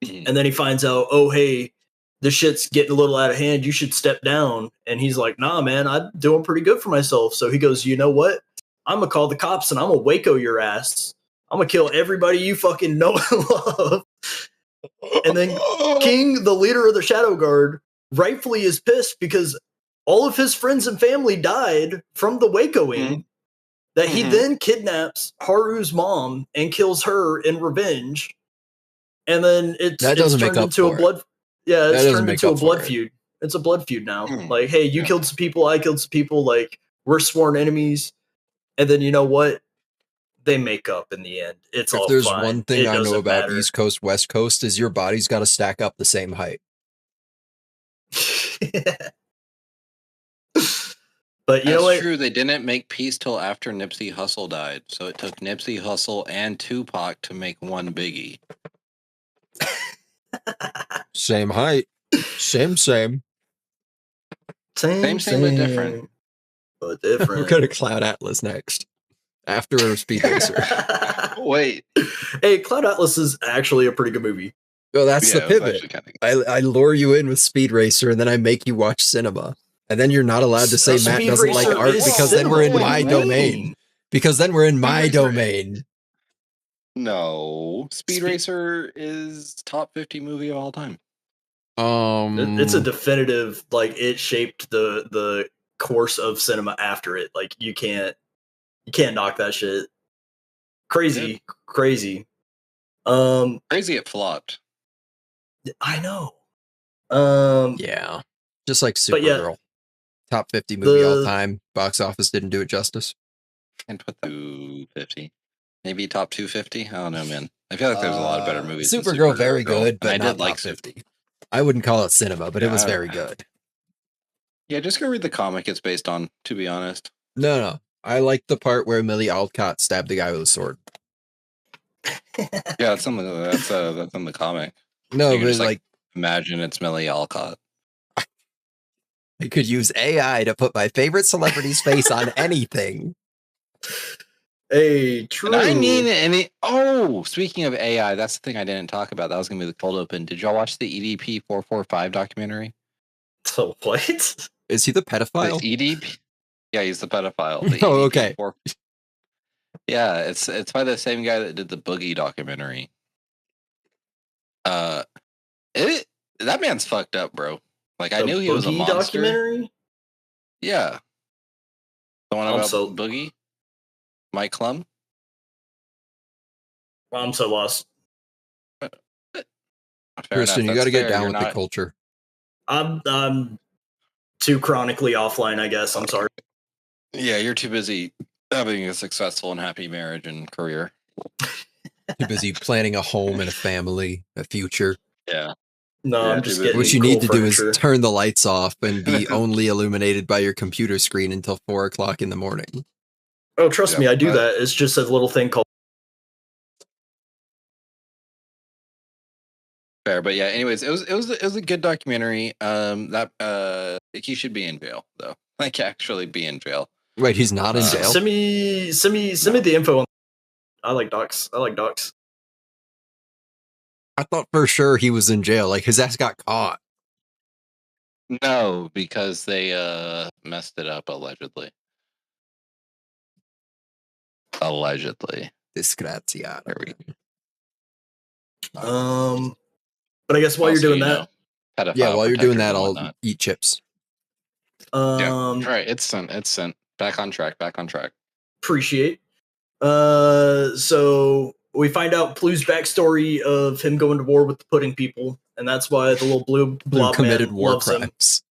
And then he finds out, oh, hey, this shit's getting a little out of hand. You should step down. And he's like, nah, man, I'm doing pretty good for myself. So he goes, you know what? I'm going to call the cops and I'm going to Waco your ass. I'm going to kill everybody you fucking know and love. And then King, the leader of the Shadow Guard, rightfully is pissed because all of his friends and family died from the Wacoing. That he then kidnaps Haru's mom and kills her in revenge. And then it's turned into a blood. Yeah, it's turned into a blood feud. It's a blood feud now. Like, hey, you killed some people, I killed some people. Like, we're sworn enemies. And then you know what? They make up in the end. It's all fine. If there's one thing I know about East Coast, West Coast, is your body's got to stack up the same height. But you know what? That's true. They didn't make peace till after Nipsey Hussle died. So it took Nipsey Hussle and Tupac to make one Biggie. Same height. Same. Same, but different. But different. We're going to Cloud Atlas next. After Speed Racer. Wait. Hey, Cloud Atlas is actually a pretty good movie. Well, that's the pivot. I lure you in with Speed Racer, and then I make you watch cinema. And then you're not allowed to say Matt doesn't like art because then we're in my domain. Because then we're in my domain. No. Speed Racer is top 50 movie of all time. It's a definitive, like, it shaped the course of cinema after it. Like, you can't knock that shit. Crazy. Crazy it flopped. I know. Yeah, just like Supergirl, top 50 movie all time. Box office didn't do it justice. And put 250, maybe top 250. I don't know, man. I feel like there's a lot of better movies. Supergirl, very good, but I not did like top 50. I wouldn't call it cinema, but it was very good. Yeah, just go read the comic it's based on, to be honest. No. I like the part where Millie Alcott stabbed the guy with a sword. Yeah, that's in the comic. No, but just, like imagine it's Millie Alcott. I could use AI to put my favorite celebrity's face on anything. Hey, true. And I mean, speaking of AI, that's the thing I didn't talk about. That was gonna be the cold open. Did y'all watch the EDP 445 documentary? So what? Is he the pedophile? The EDP? Yeah, he's the pedophile. The oh, okay. Yeah, it's by the same guy that did the Boogie documentary. That man's fucked up, bro. Like, I knew he was a monster. Documentary? Yeah. The one about Boogie? Mike Klum? I'm so lost. Kristen, you got to get down with the culture. I'm too chronically offline, I guess. I'm sorry. Yeah, you're too busy having a successful and happy marriage and career. Too busy planning a home and a family, a future. Yeah. No, I'm just getting what you need to do is turn the lights off and be only illuminated by your computer screen until 4 o'clock in the morning. Oh, trust me, I do that. It's just a little thing called fair, but yeah. Anyways, it was a good documentary. He should be in jail though. Like, actually be in jail. Wait, he's not in jail? Send me the info on. I like docs. I thought for sure he was in jail. Like, his ass got caught. No, because they messed it up allegedly. Disgraziato. But I guess while you're doing that, while you're doing that, I'll eat chips. All right, it's sent. Back on track. Appreciate. So we find out Plu's backstory of him going to war with the pudding people, and that's why the little blue blob committed man war loves crimes.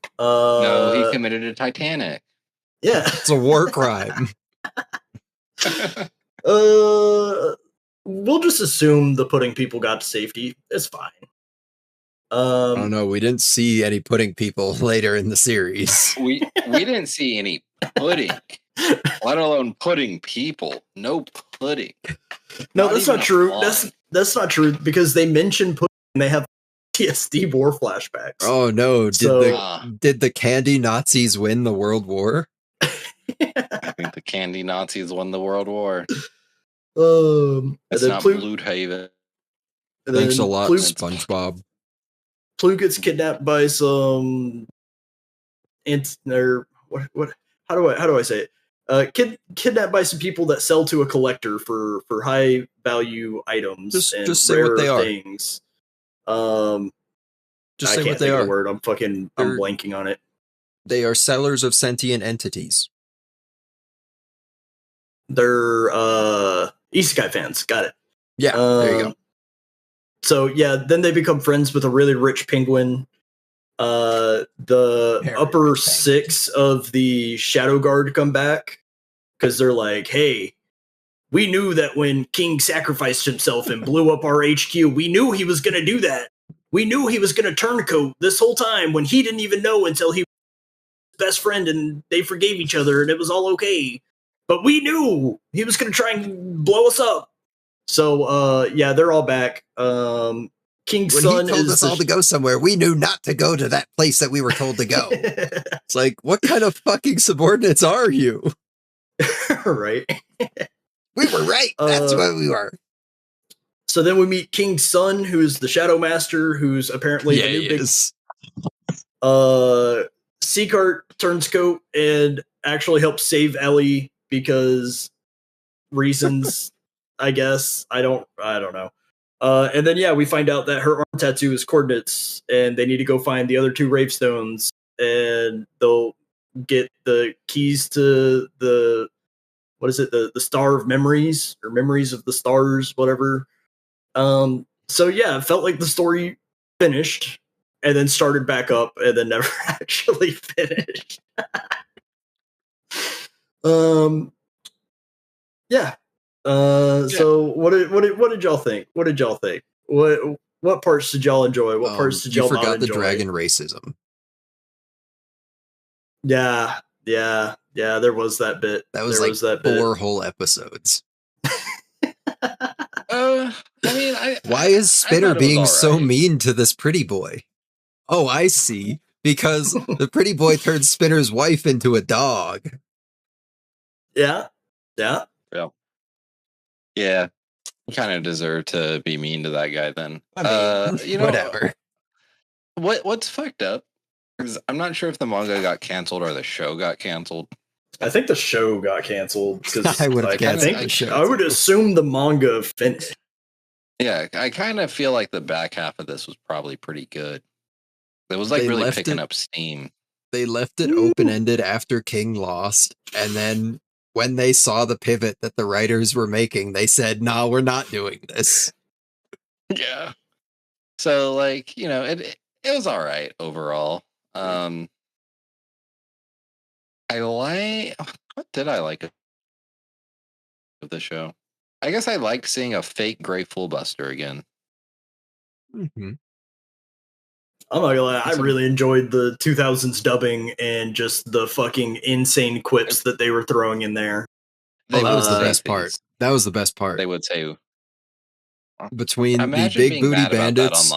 Him. No, he committed a Titanic. Yeah, it's a war crime. We'll just assume the pudding people got to safety. It's fine. I don't know. We didn't see any pudding people later in the series. We didn't see any pudding, let alone pudding people. No pudding. No, that's not true. That's not true because they mention pudding and they have PTSD war flashbacks. Oh no! Did the candy Nazis win the World War? I think the candy Nazis won the World War. It's not Blue Haven. Thanks a lot, SpongeBob. Plu gets kidnapped by some what? How do I say it? Kidnapped by some people that sell to a collector for high value items. Just say what they are. Things. Just say what they are. Word. I'm blanking on it. They are sellers of sentient entities. They're Isekai fans. Got it. Yeah, there you go. So yeah, then they become friends with a really rich penguin. The upper six of the Shadow Guard come back because they're like, hey, we knew that when King sacrificed himself and blew up our HQ, we knew he was going to do that. We knew he was going to turncoat this whole time when he didn't even know until he was his best friend and they forgave each other and it was all okay. But we knew he was going to try and blow us up. So, yeah, they're all back. King's when son he told us all to go somewhere, we knew not to go to that place that we were told to go. It's like, what kind of fucking subordinates are you? Right. We were right. That's what we were. So then we meet King's son, who's the Shadow Master, who's apparently the new big... Seacart turns coat and actually helps save Ellie because reasons... I guess. I don't know. And then, yeah, we find out that her arm tattoo is coordinates and they need to go find the other two Rave Stones and they'll get the keys to the, what is it? The Star of Memories or Memories of the Stars, whatever. So yeah, it felt like the story finished and then started back up and then never actually finished. Yeah. So what did y'all think? What did y'all think? What parts did y'all enjoy? What parts did y'all not enjoy? You forgot the dragon racism. Yeah. There was that bit. That was that 4 whole episodes. I mean, why is Spinner being so mean to this pretty boy? Oh, I see. Because the pretty boy turned Spinner's wife into a dog. Yeah. You kind of deserve to be mean to that guy then. I mean, whatever. What's fucked up is I'm not sure if the manga got canceled or the show got canceled. I think the show got canceled because I would assume the manga finished. Yeah, I kind of feel like the back half of this was probably pretty good. It was like really picking up steam. They left it open-ended after King lost, and then when they saw the pivot that the writers were making, they said, "No, we're not doing this." Yeah. So, like, you know, it was all right overall. What did I like of the show? I guess I liked seeing a fake Grateful Buster again. Mm-hmm. I'm not gonna lie, I really enjoyed the 2000s dubbing and just the fucking insane quips that they were throwing in there. That was the best part. That was the best part. They would say between the big booty bandits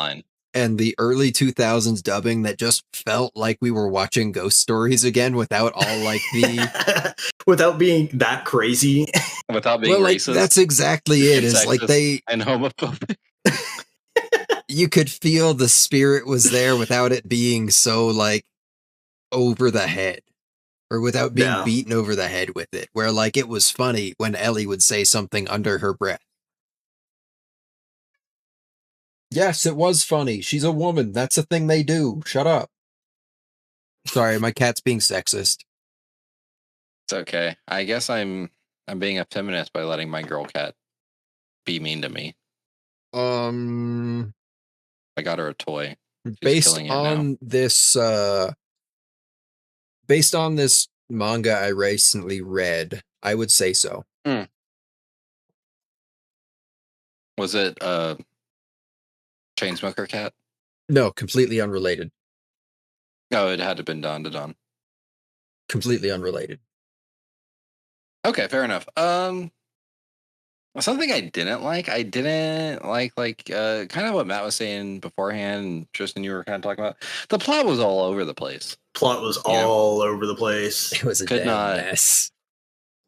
and the early 2000s dubbing that just felt like we were watching Ghost Stories again without all like the without being that crazy, without being racist. That's exactly it. Is like they and homophobic. You could feel the spirit was there without it being so like over the head or without being beaten over the head with it, where like it was funny when Ellie would say something under her breath. Yes, it was funny. She's a woman. That's a thing they do. Shut up. Sorry, my cat's being sexist. It's okay. I guess I'm being a feminist by letting my girl cat be mean to me. I got her a toy. Based on this manga I recently read, I would say so. Was it Chainsmoker cat? No, completely unrelated. No, it had to have been Don to Don. Completely unrelated. Okay, fair enough. Something I didn't like kind of what Matt was saying beforehand, and Tristan, you were kind of talking about. The plot was all over the place. Plot was all over the place. It was a damn mess.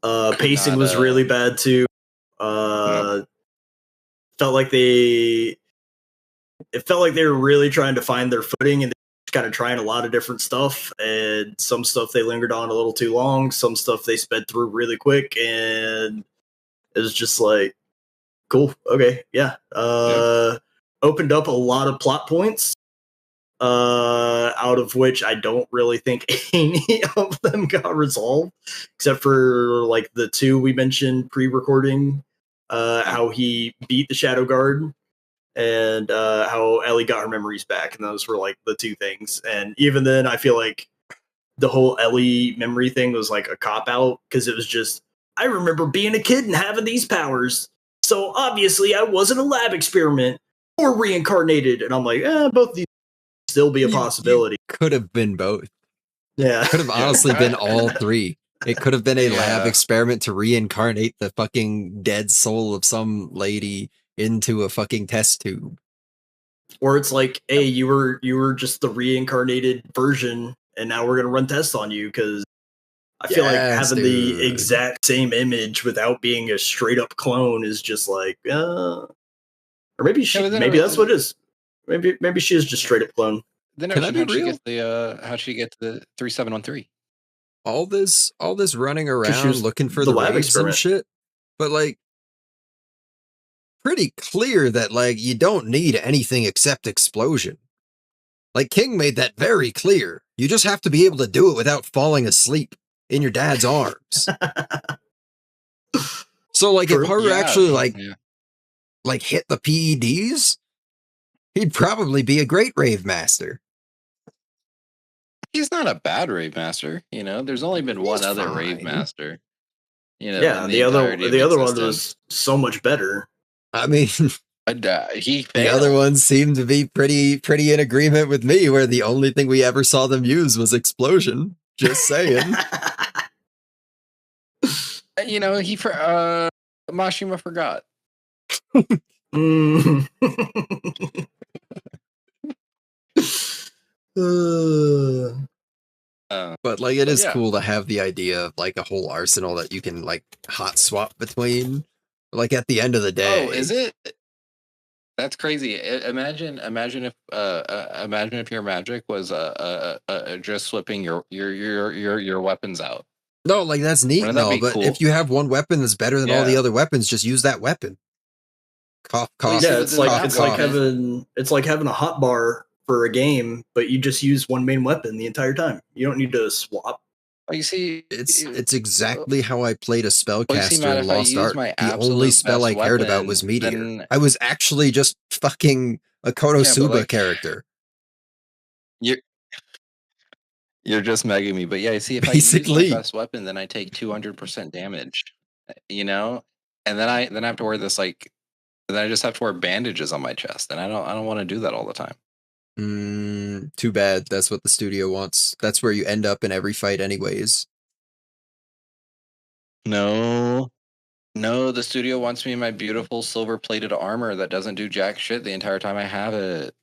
Pacing was really bad too. Felt like it felt like they were really trying to find their footing, and kind of trying a lot of different stuff, and some stuff they lingered on a little too long, some stuff they sped through really quick, and it was just like, cool, okay, yeah. Opened up a lot of plot points, out of which I don't really think any of them got resolved, except for like the 2 we mentioned pre-recording, how he beat the Shadow Guard, and how Ellie got her memories back, and those were like the 2 things. And even then, I feel like the whole Ellie memory thing was like a cop-out, because it was just, I remember being a kid and having these powers, so obviously I wasn't a lab experiment or reincarnated. And I'm like, both of these still be a possibility. Could have been both. Yeah. Could have honestly been all 3. It could have been a lab experiment to reincarnate the fucking dead soul of some lady into a fucking test tube. Or it's like, hey, you were just the reincarnated version, and now we're gonna run tests on you, because I feel like having the exact same image without being a straight up clone is just like, or maybe maybe that's what it is. Maybe she is just straight up clone. Then how'd she get to the 3713? All this running around looking for the lab experiment shit, but like pretty clear that like you don't need anything except explosion. Like King made that very clear. You just have to be able to do it without falling asleep in your dad's arms. So like if Haru actually like hit the PEDs, he'd probably be a great Rave Master. He's not a bad Rave Master. You know, there's only been one other Rave Master. You know, yeah, in the entirety of other one existence. was so much better. I mean, he failed. The other ones seem to be pretty in agreement with me, where the only thing we ever saw them use was explosion. Just saying. You know, Mashima forgot. But like, it is cool to have the idea of like a whole arsenal that you can like hot swap between. Like at the end of the day, is it? That's crazy. Imagine if your magic was just swapping your weapons out. No, like that's neat and all, but cool? If you have one weapon that's better than all the other weapons, just use that weapon. Cough. Yeah, it's like having a hot bar for a game, but you just use one main weapon the entire time. You don't need to swap. Well, you see, it's exactly how I played a spellcaster in Lost Ark. The only spell I cared about was Meteor. I was actually just fucking a Konosuba character. You're just megging me, but yeah, see, if basically, I use my best weapon, then I take 200% damage, you know, and then I have to wear this then I just have to wear bandages on my chest, and I don't want to do that all the time. Too bad. That's what the studio wants. That's where you end up in every fight, anyways. No, the studio wants me in my beautiful silver-plated armor that doesn't do jack shit the entire time I have it.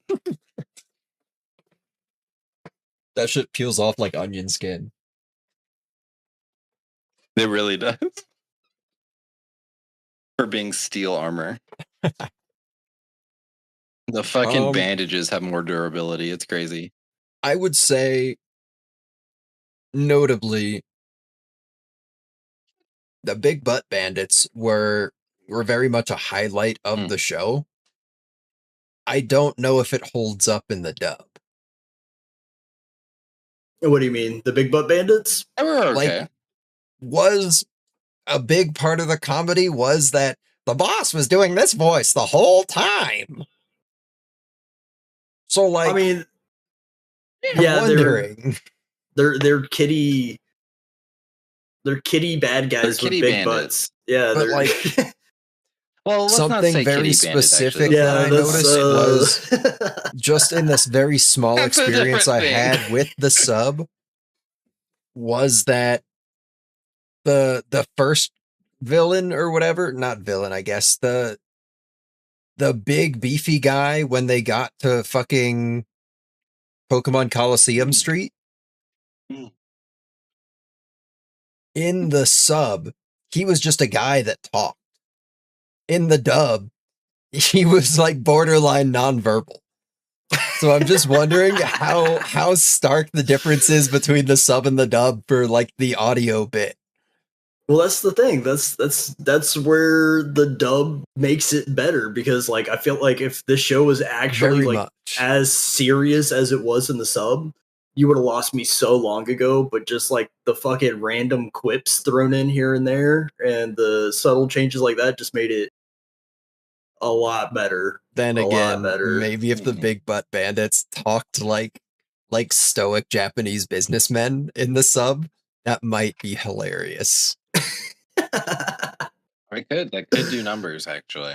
That shit peels off like onion skin. It really does. For being steel armor. The fucking bandages have more durability. It's crazy. I would say, notably, the Big Butt Bandits were very much a highlight of the show. I don't know if it holds up in the dub. What do you mean? The Big Butt Bandits? They were okay. Like, was a big part of the comedy was that the boss was doing this voice the whole time. So, like, I mean, yeah, wondering. They're kitty bad guys with big butts. Yeah, but they're like well, let's something not say very specific that I noticed was just in this very small experience I had with the sub was that the first villain or whatever, not villain, I guess, the big beefy guy when they got to fucking Pokemon Coliseum Street. In the sub, he was just a guy that talked. In the dub, he was like borderline nonverbal. So I'm just wondering how stark the difference is between the sub and the dub for like the audio bit. Well, that's the thing. That's where the dub makes it better, because like I feel like if this show was actually as serious as it was in the sub, you would have lost me so long ago. But just like the fucking random quips thrown in here and there and the subtle changes like that just made it a lot better. Then again, maybe if the Big Butt Bandits talked like stoic Japanese businessmen in the sub, that might be hilarious. That could do numbers, actually.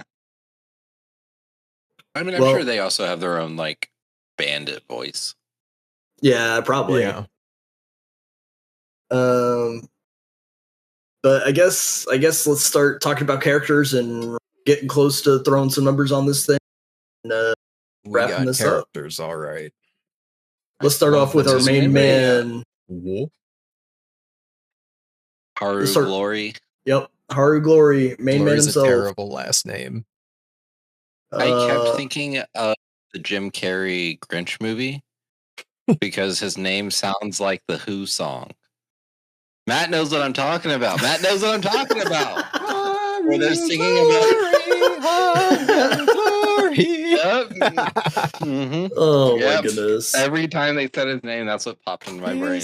I mean, I'm sure they also have their own like bandit voice. Yeah, probably. Yeah. But I guess let's start talking about characters and getting close to throwing some numbers on this thing. And, wrapping this characters, all right. Let's start off with our main man. Haru Glory. Yep, Haru Glory, main man himself. A terrible last name. I kept thinking of the Jim Carrey Grinch movie because his name sounds like the Who song. Matt knows what I'm talking about. Where they're singing about glory. Yep. Mm-hmm. Oh my goodness! Every time they said his name, that's what popped into my brain.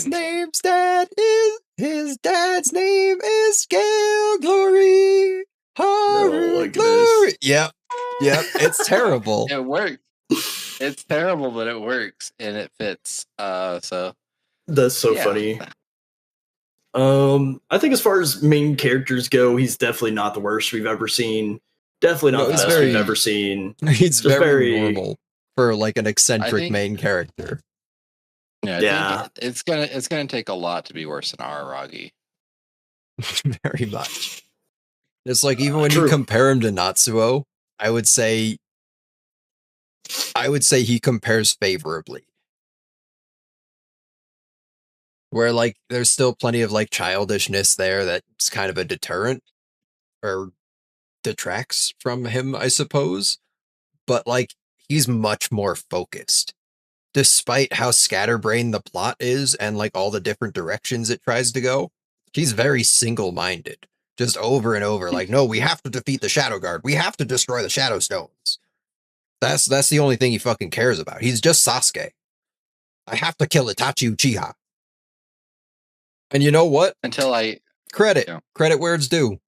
His dad's name is Gale Glory. Haru Glory. Yep. It's terrible. It works. It's terrible, but it works and it fits. So That's so funny. I think as far as main characters go, he's definitely not the worst we've ever seen. Definitely not the best we've ever seen. He's very normal for like an eccentric main character. Yeah, I think it's gonna take a lot to be worse than Araragi. Very much. It's like even when you compare him to Natsuo, I would say he compares favorably. Where like there's still plenty of like childishness there that's kind of a deterrent or detracts from him, I suppose. But like he's much more focused. Despite how scatterbrained the plot is and like all the different directions it tries to go, he's very single-minded. Just over and over, like, no, we have to defeat the Shadow Guard. We have to destroy the Shadow Stones. That's the only thing he fucking cares about. He's just Sasuke. I have to kill Itachi Uchiha. And you know what? Credit where it's due.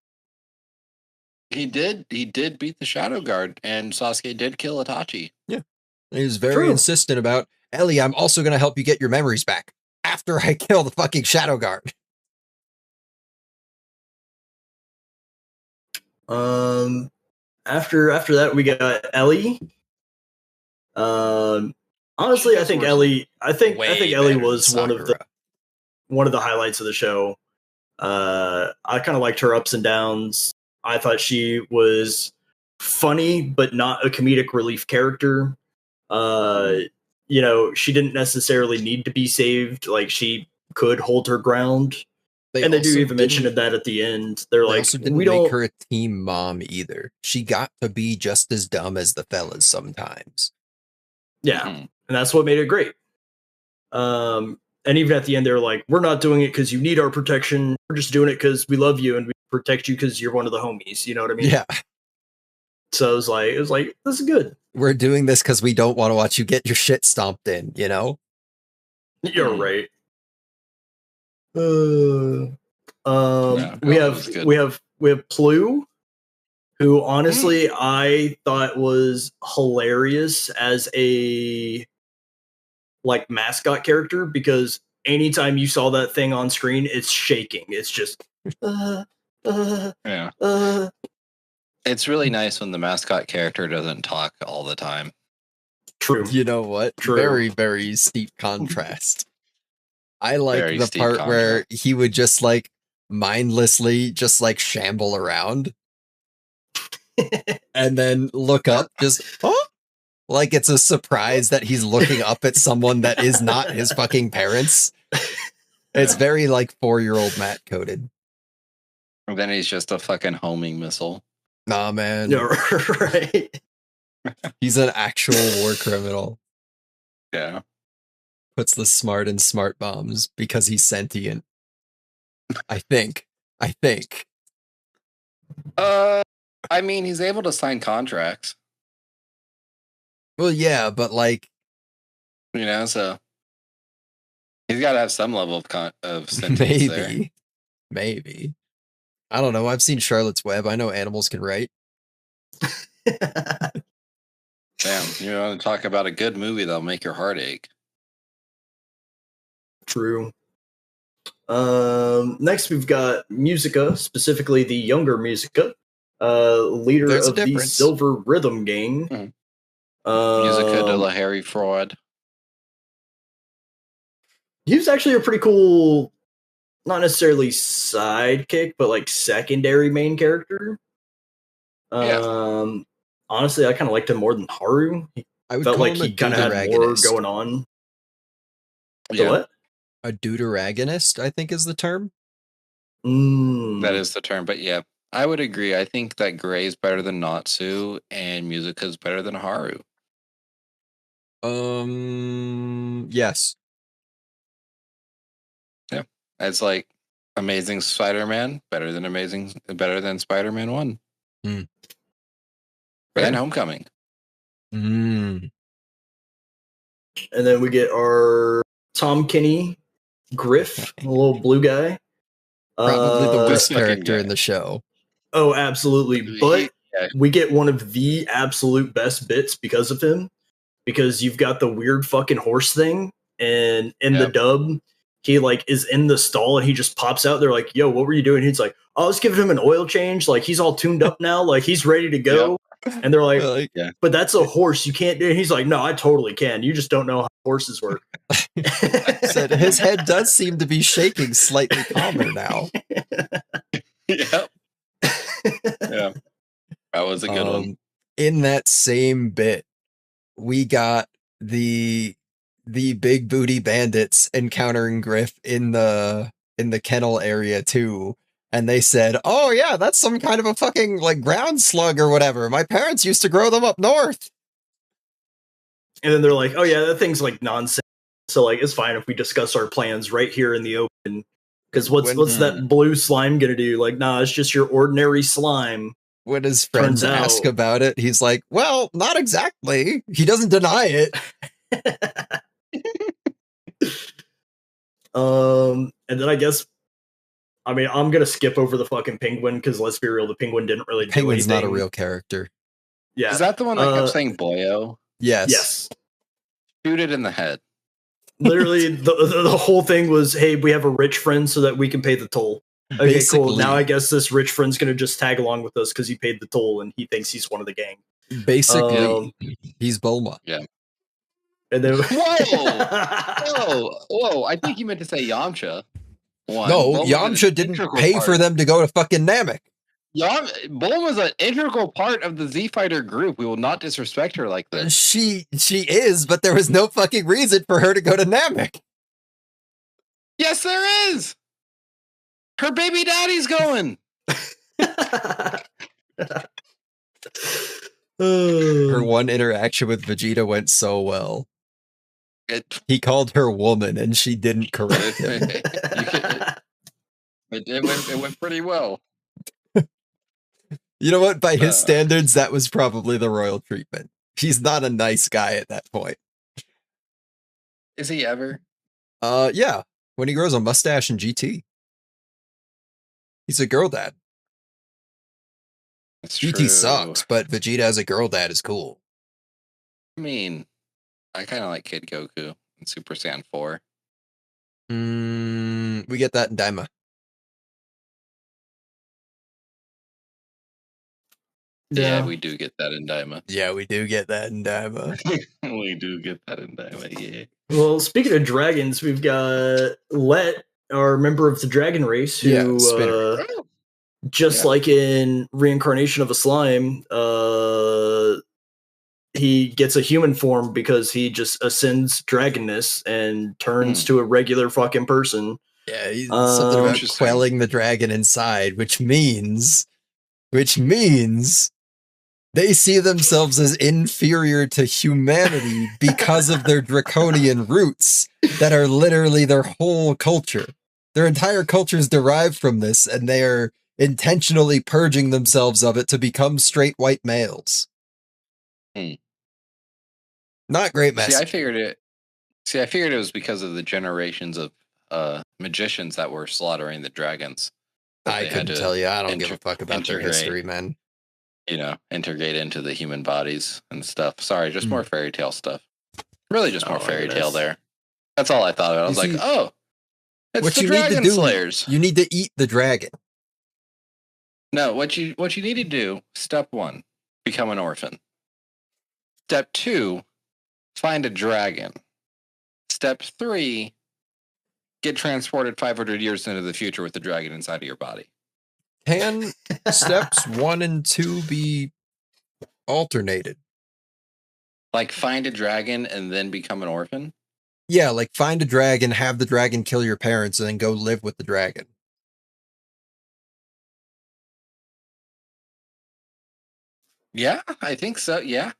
He did beat the Shadow Guard, and Sasuke did kill Itachi. Yeah. He was very insistent about, Ellie, I'm also going to help you get your memories back after I kill the fucking Shadow Guard. After that, we got Ellie. Honestly, I think Ellie was one of the highlights of the show. I kind of liked her ups and downs. I thought she was funny, but not a comedic relief character. You know, she didn't necessarily need to be saved. Like, she could hold her ground. They do even mention that at the end. They're like, also didn't make her a team mom either. She got to be just as dumb as the fellas sometimes. Yeah, and that's what made it great. And even at the end, they're like, we're not doing it because you need our protection. We're just doing it because we love you and we protect you because you're one of the homies. You know what I mean? Yeah. So it was like, this is good. We're doing this because we don't want to watch you get your shit stomped in, you know? You're right. We have Plu, who honestly I thought was hilarious as a like mascot character, because anytime you saw that thing on screen, it's shaking. It's just It's really nice when the mascot character doesn't talk all the time. True. You know what? True. Very, very steep contrast. I like the part where he would just like mindlessly just like shamble around and then look up just like it's a surprise that he's looking up at someone that is not his fucking parents. It's very like 4-year-old Matt coded. And then he's just a fucking homing missile. Nah, man. Yeah, right. He's an actual war criminal. Yeah. Puts the smart in smart bombs because he's sentient. I think. I mean, he's able to sign contracts. Well, yeah, but like, you know, so he's got to have some level of sentience there. Maybe. I don't know. I've seen Charlotte's Web. I know animals can write. Damn, you want to talk about a good movie that'll make your heart ache. True. Next we've got Musica, specifically the younger Musica, leader of the Silver Rhythm Gang. Musica de la Harry Fraud. He was actually a pretty cool, not necessarily sidekick, but like secondary main character. Honestly, I kind of liked him more than Haru. I would felt like he kind of had more going on. Yeah. What? A deuteragonist, I think is the term. That is the term, but yeah, I would agree. I think that Gray's better than Natsu and Musica's better than Haru. Yes. Yeah. It's like Amazing Spider-Man, better than Spider-Man 1. And Homecoming. And then we get our Tom Kenny Griff, a little blue guy. Probably the worst character in the show. Oh, absolutely. But we get one of the absolute best bits because of him. Because you've got the weird fucking horse thing, and in the dub, he like is in the stall and he just pops out. They're like, "Yo, what were you doing?" He's like, "I was giving him an oil change. Like he's all tuned up now. Like he's ready to go." Yep. And they're like, yeah. "But that's a horse. You can't do it." He's like, "No, I totally can. You just don't know how horses work." Said his head does seem to be shaking slightly calmer now. Yep. Yeah. That was a good one. In that same bit, we got the big booty bandits encountering Griff in the kennel area too. And they said, "Oh yeah, that's some kind of a fucking like ground slug or whatever. My parents used to grow them up north." And then they're like, "Oh yeah, that thing's like nonsense. So like it's fine if we discuss our plans right here in the open. Because what's that blue slime gonna do? Like, nah, it's just your ordinary slime." When his friends ask about it, he's like, "Well, not exactly." He doesn't deny it. And then I guess, I mean, I'm gonna skip over the fucking penguin because let's be real, the penguin didn't really do anything. Penguin's not a real character. Yeah, is that the one that kept saying "boyo"? Yes. Shoot it in the head. Literally, the whole thing was, "Hey, we have a rich friend so that we can pay the toll." Okay, basically, cool. Now I guess this rich friend's gonna just tag along with us because he paid the toll and he thinks he's one of the gang. Basically, he's Bulma. Yeah. And then whoa! I think you meant to say Yamcha. No, Yamcha didn't pay for them to go to fucking Namek. Bulma's an integral part of the Z Fighter group. We will not disrespect her like this. She is, but there was no fucking reason for her to go to Namek. Yes, there is. Her baby daddy's going. Her one interaction with Vegeta went so well. He called her woman, and she didn't correct him. It went pretty well. You know what? By his standards, that was probably the royal treatment. He's not a nice guy at that point. Is he ever? Yeah. When he grows a mustache in GT. He's a girl dad. That's GT true. sucks, but Vegeta as a girl dad is cool. I mean, I kind of like Kid Goku in Super Saiyan 4. We get that in Daima. Yeah, we do get that in Daima. Yeah, we do get that in Daima. We do get that in Daima, yeah. Well, speaking of dragons, we've got Let, our member of the dragon race, who just like in Reincarnation of a Slime, he gets a human form because he just ascends dragonness and turns to a regular fucking person. Yeah, he's something about quelling the dragon inside, which means they see themselves as inferior to humanity because of their draconian roots that are literally their whole culture. Their entire culture is derived from this, and they are intentionally purging themselves of it to become straight white males. Not great message. I figured it was because of the generations of magicians that were slaughtering the dragons. I couldn't tell you. I don't give a fuck about their history, man. You know, integrate into the human bodies and stuff. Sorry, just more fairy tale stuff. Really just more fairy tale there. That's all I thought of. I was like, oh, it's the dragon slayers. You need to eat the dragon. No, what you need to do, step 1, become an orphan. Step 2, find a dragon. Step 3, get transported 500 years into the future with the dragon inside of your body. Can steps 1 and 2 be alternated? Like find a dragon and then become an orphan? Yeah, like find a dragon, have the dragon kill your parents, and then go live with the dragon. Yeah, I think so, yeah.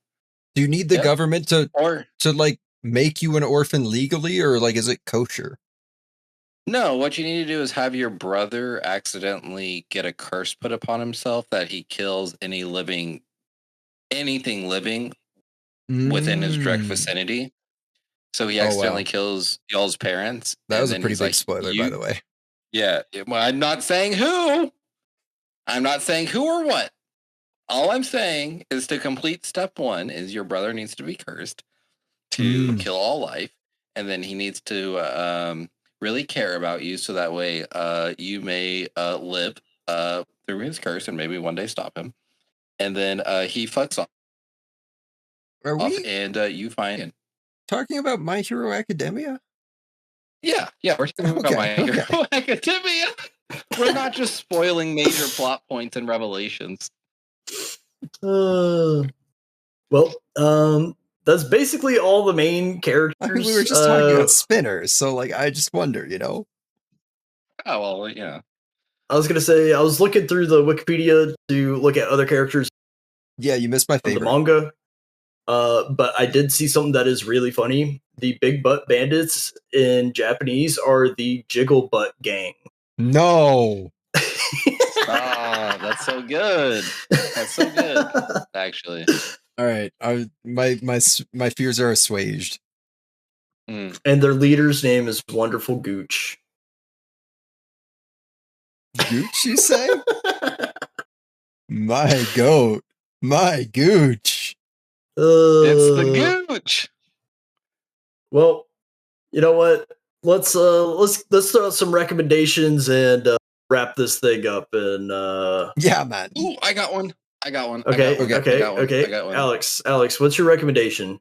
Do you need the government to like make you an orphan legally, or like is it kosher? No, what you need to do is have your brother accidentally get a curse put upon himself that he kills anything living within his direct vicinity. So he accidentally kills y'all's parents. That was a pretty big spoiler, by the way. Yeah, well, I'm not saying who. I'm not saying who or what. All I'm saying is to complete step 1 is your brother needs to be cursed to kill all life, and then he needs to really care about you, so that way you may live through his curse and maybe one day stop him. And then he fucks off. Are we and you find him. Talking about My Hero Academia? Yeah, we're talking about My Hero Academia. We're not just spoiling major plot points and revelations. Well, that's basically all the main characters. I mean, we were just talking about spinners, so like I just wonder, you know. Oh well, yeah. I was gonna say I was looking through the Wikipedia to look at other characters. Yeah, you missed my favorite. The manga. But I did see something that is really funny. The Big Butt Bandits in Japanese are the Jiggle Butt Gang. No. That's so good. That's so good, actually. All right, my fears are assuaged. And their leader's name is Wonderful Gooch. Gooch, you say? My goat, my gooch. It's the gooch. Well, you know what? Let's throw out some recommendations and wrap this thing up. And yeah, man. Ooh, I got one. Okay. Alex, what's your recommendation?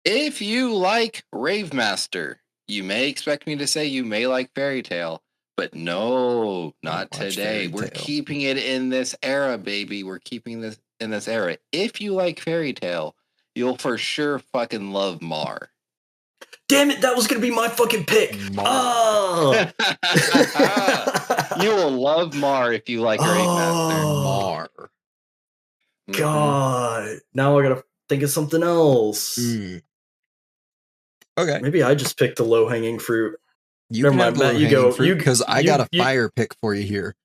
If you like Rave Master, you may expect me to say you may like Fairy Tail, but no, not today. We're keeping it in this era, baby. We're keeping this in this era. If you like Fairy Tail, you'll for sure fucking love Mar. Damn it, that was going to be my fucking pick. Oh. You will love Mar if you like Rave Master. Mar. God. Now I got to think of something else. Okay. Maybe I just picked the low-hanging fruit. You Never mind, Matt, you go. Because I got a fire pick for you here.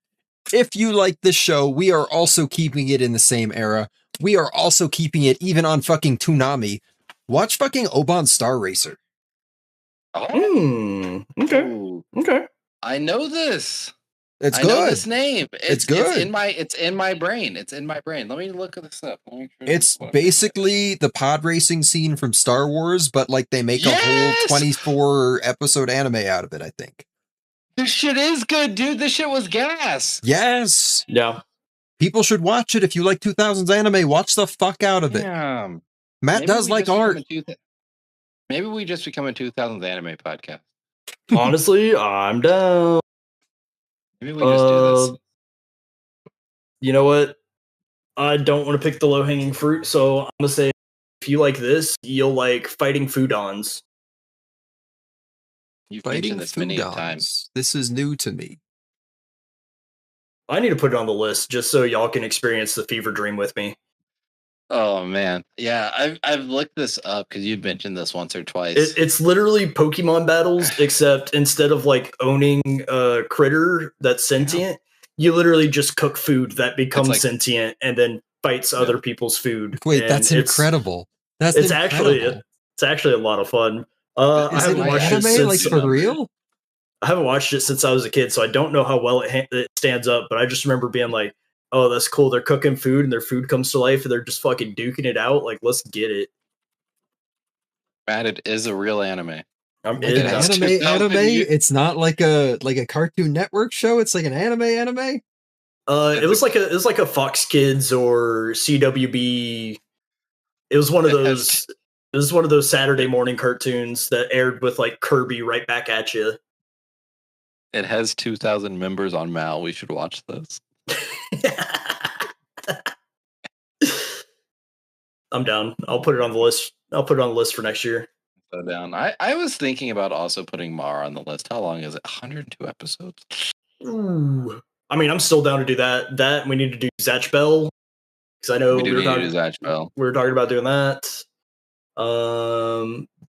If you like this show, we are also keeping it in the same era. We are also keeping it even on fucking Toonami. Watch fucking Oban Star Racer. Oh. Okay. I know this. It's good. I know this name. It's good. It's in my brain. Let me look this up. It's basically the pod racing scene from Star Wars, but like they make a whole 24 episode anime out of it, I think. This shit is good, dude. This shit was gas. Yes. Yeah. People should watch it. If you like 2000s anime, watch the fuck out of it. Yeah. Matt does like art. Maybe we just become a 2000s anime podcast. Honestly, I'm down. Maybe we just do this. You know what? I don't want to pick the low-hanging fruit, so I'm going to say if you like this, you'll like Fighting Foodons. You've mentioned this many times. This is new to me. I need to put it on the list just so y'all can experience the fever dream with me. Oh man, yeah, I've looked this up because you've mentioned this once or twice. It's literally Pokemon battles, except instead of like owning a critter that's sentient, you literally just cook food that becomes sentient and then fights other people's food. Wait, that's incredible. It's actually a lot of fun. I haven't watched it since, like for real. I haven't watched it since I was a kid, so I don't know how well it stands up. But I just remember being like, oh, that's cool. They're cooking food and their food comes to life and they're just fucking duking it out. Like, let's get it. Matt, it is a real anime. Anime. It's not like a Cartoon Network show. It's like an anime. It was like a Fox Kids or CWB. It was one of those. It was one of those Saturday morning cartoons that aired with like Kirby right back at you. It has 2,000 members on Mal. We should watch this. I'm down. I'll put it on the list. I'll put it on the list for next year. So down. I was thinking about also putting Mar on the list. How long is it? 102 episodes. Ooh. I mean, I'm still down to do that. That we need to do Zatch Bell because I know we were talking about doing that.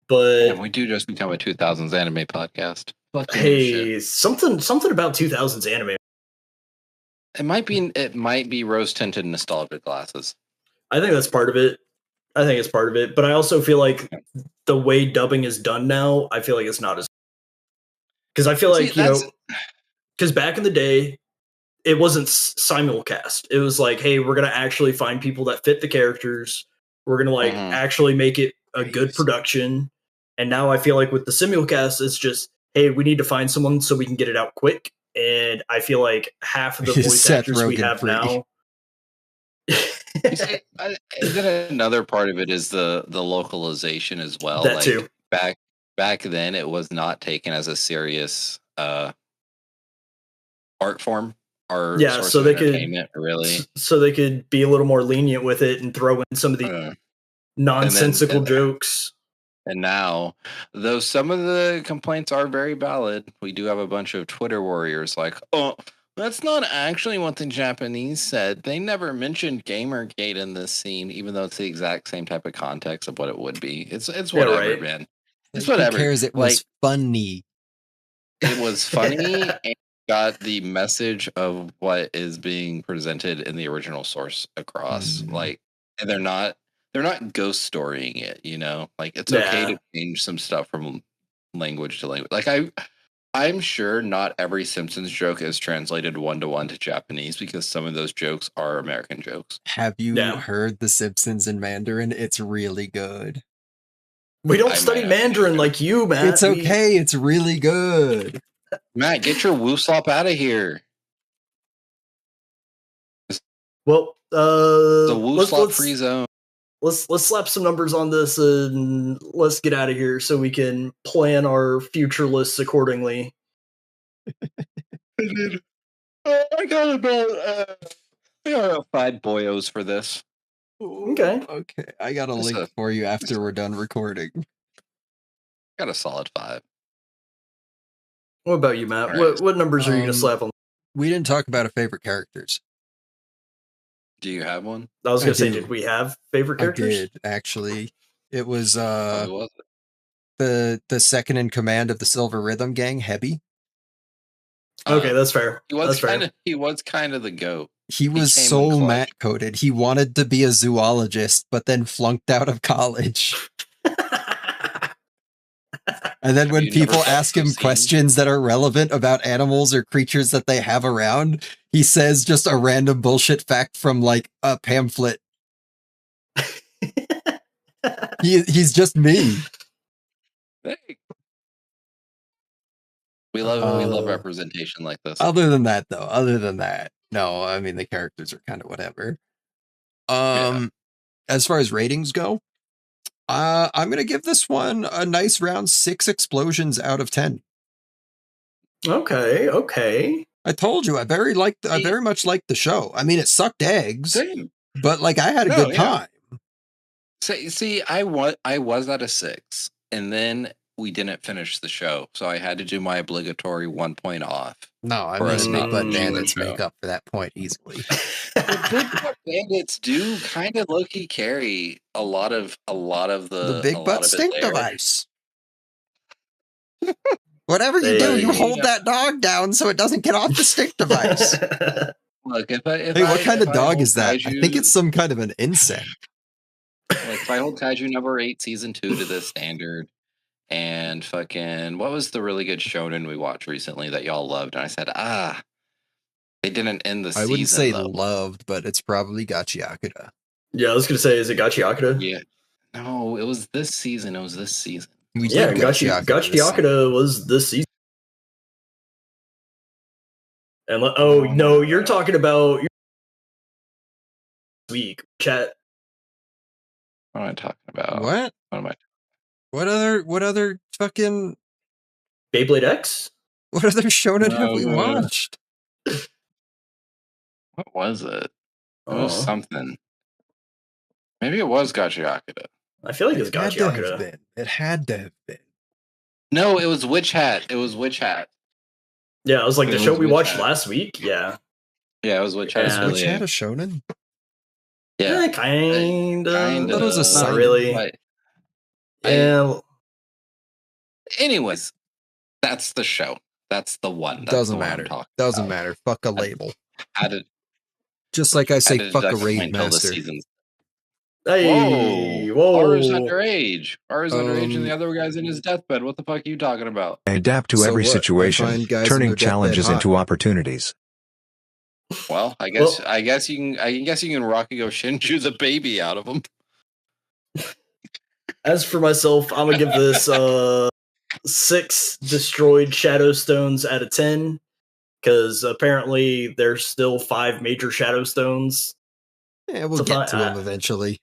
But we do just become a 2000s anime podcast. Hey, something about 2000s anime. It might be rose tinted nostalgia glasses. I think that's part of it. But I also feel like the way dubbing is done now, I feel like it's not as, because I feel like, because back in the day, it wasn't simulcast. It was like, hey, we're going to actually find people that fit the characters. We're going to actually make it a good production. And now I feel like with the simulcast, it's just, hey, we need to find someone so we can get it out quick. And I feel like half of the voice Seth actors we Rogen have free. now. Then another part of it is the localization as well. That like too. Back then, it was not taken as a serious art form or source so of they entertainment, could really. So they could be a little more lenient with it and throw in some of the nonsensical jokes. And now, though some of the complaints are very valid, we do have a bunch of Twitter warriors like, oh, that's not actually what the Japanese said. They never mentioned Gamergate in this scene, even though it's the exact same type of context of what it would be. It's whatever, right, man. It's whatever. Who cares? It was funny. It was funny and got the message of what is being presented in the original source across. Like, and they're not ghost storying it, you know? Like, it's okay to change some stuff from language to language. Like, I'm sure not every Simpsons joke is translated 1-to-1 to Japanese because some of those jokes are American jokes. Have you heard The Simpsons in Mandarin? It's really good. We don't study Mandarin like you, Matt. It's okay. It's really good. Matt, get your woosop out of here. Well, the woosop free zone. Let's slap some numbers on this and let's get out of here so we can plan our future lists accordingly. I got about 5 boyos for this. Okay. I got a link for you after we're done recording. Got a solid 5. What about you, Matt? Right. What numbers are you going to slap on? We didn't talk about our favorite characters. Do you have one? I was going to say, did we have favorite characters? I did, actually. It was the second in command of the Silver Rhythm Gang, Hebby. Okay, that's fair. He was kind of the goat. He was so mat-coded. He wanted to be a zoologist, but then flunked out of college. And then when people ask him questions that are relevant about animals or creatures that they have around, he says just a random bullshit fact from like a pamphlet. He's just me. Hey. We love representation like this. Other than that, no, I mean the characters are kind of whatever. As far as ratings go, I'm gonna give this one a nice round 6 explosions out of 10. Okay. I told you I very much liked the show. I mean, it sucked eggs, but like I had a good time. See, I was at a 6, and then we didn't finish the show, so I had to do my obligatory 1 point off. No, I mean, Big Butt Bandits make up for that point easily. Big Butt Bandits do kind of low-key carry a lot of the Big Butt Stink Device. Whatever you do, you hold that dog down so it doesn't get off the stink device. Look, what kind of dog is that? I think it's some kind of an insect. Like, if I hold Kaiju number 8 season 2 to the standard, and fucking, what was the really good shonen we watched recently that y'all loved? And I said, they didn't end the season. I wouldn't say loved, but it's probably Gachiakura. Yeah, I was gonna say, is it Gachiakura? Yeah. No, it was this season. Gachiakura was this season. And no, you're talking about week chat. What am I talking about? What am I? What other fucking Beyblade X? What other shonen have we watched? What was it? It was something. Maybe it was Gachiakura. I feel like it's Gachiakura. It had to have been. No, it was Witch Hat. Yeah, it was like the show we watched last week. Yeah. Yeah, it was Witch Hat. Is Witch Hat a shonen? Yeah, kind of. I thought it was a not really. Yeah. Anyways, that's the show. That's the one. Doesn't matter. Doesn't matter. Fuck a label. Just like I say, fuck a Rave Master. Hey, whoa. Aru's underage. And the other guy's in his deathbed. What the fuck are you talking about? Adapt to every situation, turning challenges into opportunities. Well, I guess you can Rakugo Shinju the baby out of him. As for myself, I'm gonna give this 6 destroyed Shadow Stones out of 10, because apparently there's still 5 major Shadow Stones. Yeah, we'll get to them eventually.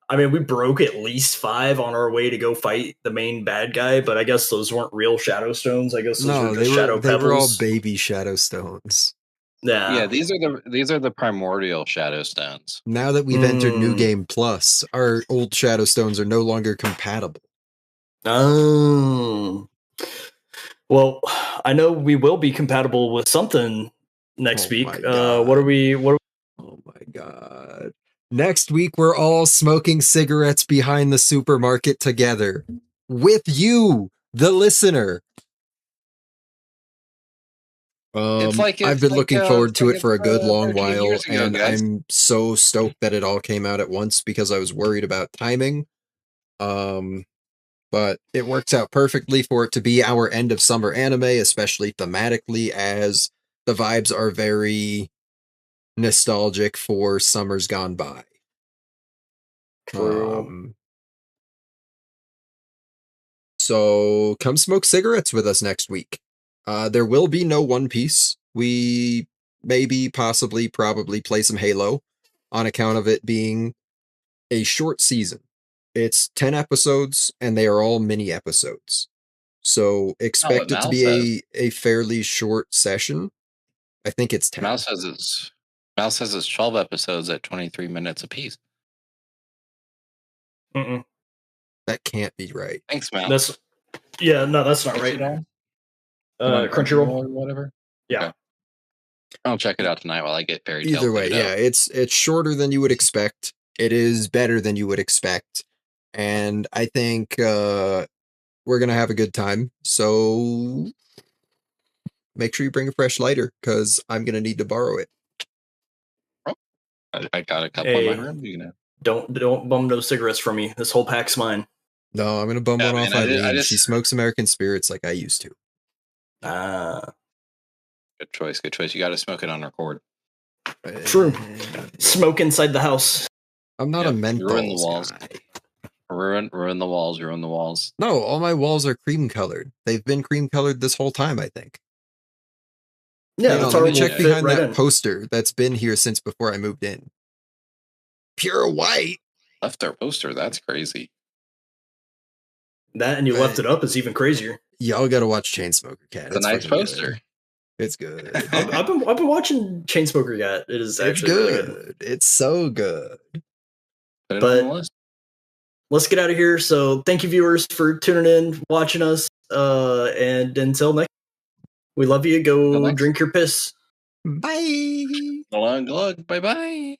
I mean, we broke at least 5 on our way to go fight the main bad guy, but I guess those weren't real Shadow Stones. I guess those were just Shadow Pebbles. They were all baby Shadow Stones. Yeah, these are the primordial Shadow Stones. Now that we've entered New Game Plus, our old Shadow Stones are no longer compatible. Oh. Well, I know we will be compatible with something next week. What are we? Oh my god! Next week we're all smoking cigarettes behind the supermarket together with you, the listener. I've been looking forward to it for a good long while, and I'm so stoked that it all came out at once because I was worried about timing. But it works out perfectly for it to be our end of summer anime, especially thematically, as the vibes are very nostalgic for summers gone by. So come smoke cigarettes with us next week. There will be no One Piece. We maybe, possibly, probably play some Halo on account of it being a short season. It's 10 episodes, and they are all mini episodes. So expect it to be a fairly short session. I think it's 10. Mouse says it's 12 episodes at 23 minutes apiece. That can't be right. Thanks, Mouse. That's not right. Crunchyroll or whatever. Yeah. Okay. I'll check it out tonight while I get Fairy Tail. Either way, yeah, it's shorter than you would expect. It is better than you would expect. And I think we're going to have a good time. So make sure you bring a fresh lighter because I'm going to need to borrow it. Oh, I got a couple in my room. You know. Don't bum no cigarettes from me. This whole pack's mine. No, I'm going to bum one off Eileen. She smokes American Spirits like I used to. Good choice. Good choice. You got to smoke it on record. True. Smoke inside the house. I'm not a menthol ruin the walls. guy. Ruin the walls. Ruin the walls. No, all my walls are cream colored. They've been cream colored this whole time, I think. Yeah, let me check behind that poster that's been here since before I moved in. Pure white. Left their poster. That's crazy. That and you left it up is even crazier. Y'all gotta watch Chainsmoker Cat. It's a nice poster. Good. It's good. I've been watching Chainsmoker Cat. It is actually good. Really good. It's so good. Put it on the list. Let's get out of here. So thank you, viewers, for tuning in, watching us. And until next, we love you. Go drink your piss. Bye. Glug glug. Bye bye.